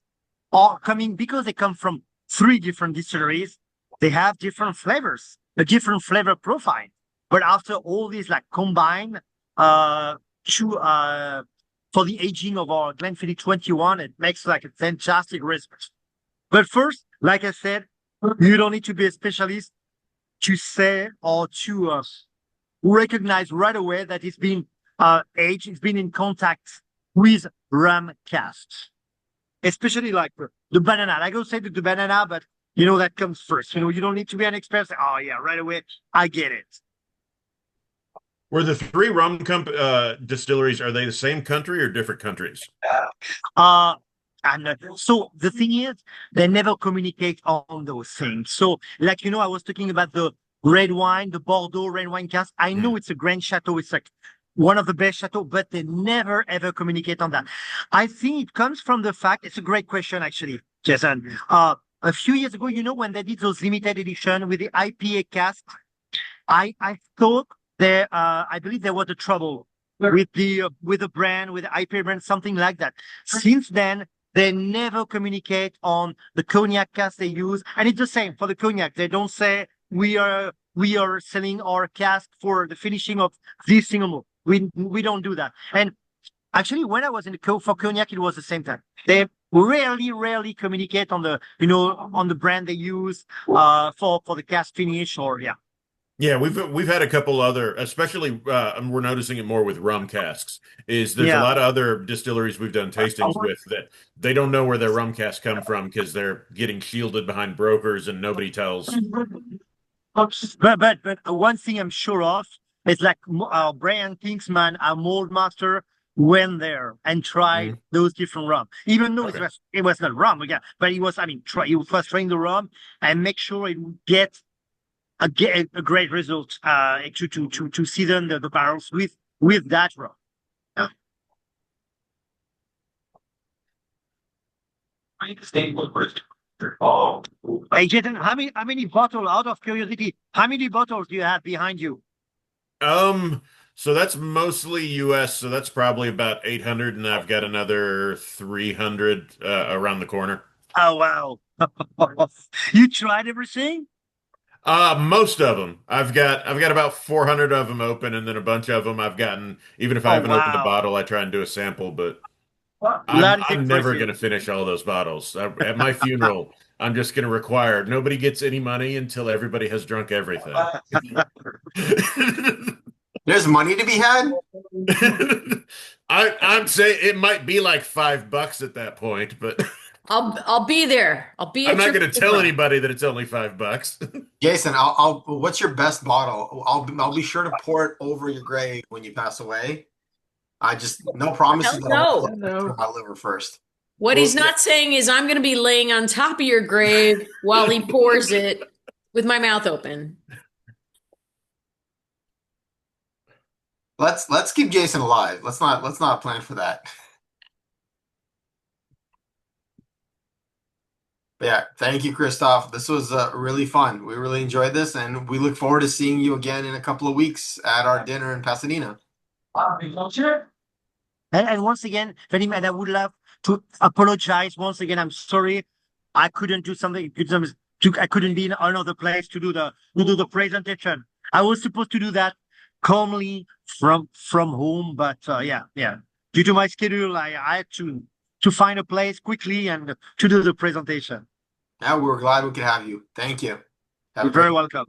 are coming because they come from 3 different distilleries. They have different flavors, a different flavor profile. But after all these like combine for the aging of our Glenfiddich 21, it makes like a fantastic recipe. But first, like I said, you don't need to be a specialist to say or to recognize right away that it's been aged, it's been in contact with rum casks, especially like the banana. Like I would say the banana, but that comes first. You don't need to be an expert. Say, oh yeah, right away, I get it. Were the 3 distilleries, are they the same country or different countries? So the thing is, they never communicate on those things. So, like, I was talking about the red wine, the Bordeaux red wine cask. I know it's a grand chateau. It's like one of the best chateaux, but they never, ever communicate on that. I think it comes from the fact, it's a great question, actually, Jason. A few years ago, when they did those limited edition with the IPA cask, I thought I believe there was a trouble with the brand, with the IPA brand, something like that. Since then, they never communicate on the cognac cask they use, and it's the same for the cognac. They don't say we are selling our cask for the finishing of this single malt. We don't do that. And actually, when I was in the for cognac, it was the same time. They rarely communicate on the on the brand they use for the cask finish or yeah. Yeah, we've had a couple other, especially we're noticing it more with rum casks. There's a lot of other distilleries we've done tastings with that they don't know where their rum casks come from because they're getting shielded behind brokers and nobody tells. But one thing I'm sure of is like Brian Kingsman, our mold master, went there and tried those different rum, even though it was not rum again, but he was he was trying the rum and make sure it would get a great result to season the barrels with that rum. Hey Jason, how many bottles, out of curiosity, how many bottles do you have behind you? So that's mostly US, so that's probably about 800, and I've got another 300 around the corner. Oh wow. You tried everything? Most of them. I've got about 400 of them open, and then a bunch of them I've gotten. Even if I haven't opened a bottle, I try and do a sample. But I'm never gonna finish all those bottles. At my funeral, I'm just gonna require nobody gets any money until everybody has drunk everything. There's money to be had. I'm saying it might be like $5 at that point, but I'll be there. I'm not going to tell anybody that it's only $5. Jason, what's your best bottle? I'll be sure to pour it over your grave when you pass away. No promises. No. My liver first. What he's not saying is I'm going to be laying on top of your grave while he pours it with my mouth open. Let's keep Jason alive. Let's not plan for that. But yeah, thank you, Christophe. This was really fun. We really enjoyed this, and we look forward to seeing you again in a couple of weeks at our dinner in Pasadena. And once again, Ferdinand, I would love to apologize. Once again, I'm sorry I couldn't do something. I couldn't be in another place to do the presentation. I was supposed to do that calmly from home, but yeah. Due to my schedule, I had to find a place quickly and to do the presentation. Yeah, we were glad we could have you. Thank you. You're very welcome.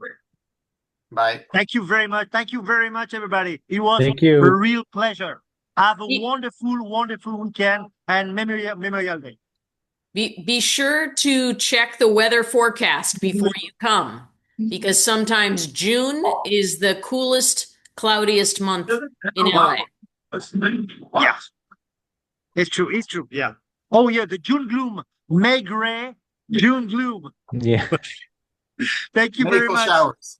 Bye. Thank you very much. Thank you very much, everybody. It was Thank you. a real pleasure. Have a wonderful weekend and Memorial Day. Be sure to check the weather forecast before you come. because sometimes June is the coolest, cloudiest month in LA. Yeah, it's true. It's true. Yeah. Oh yeah, the June gloom, May gray, June gloom. Yeah. Thank you Many very full much. showers.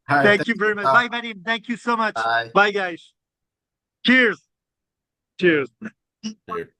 All right, Thank you very much. Bye, Vadim. Thank you so much. Bye. Bye, guys. Cheers. Cheers. Here.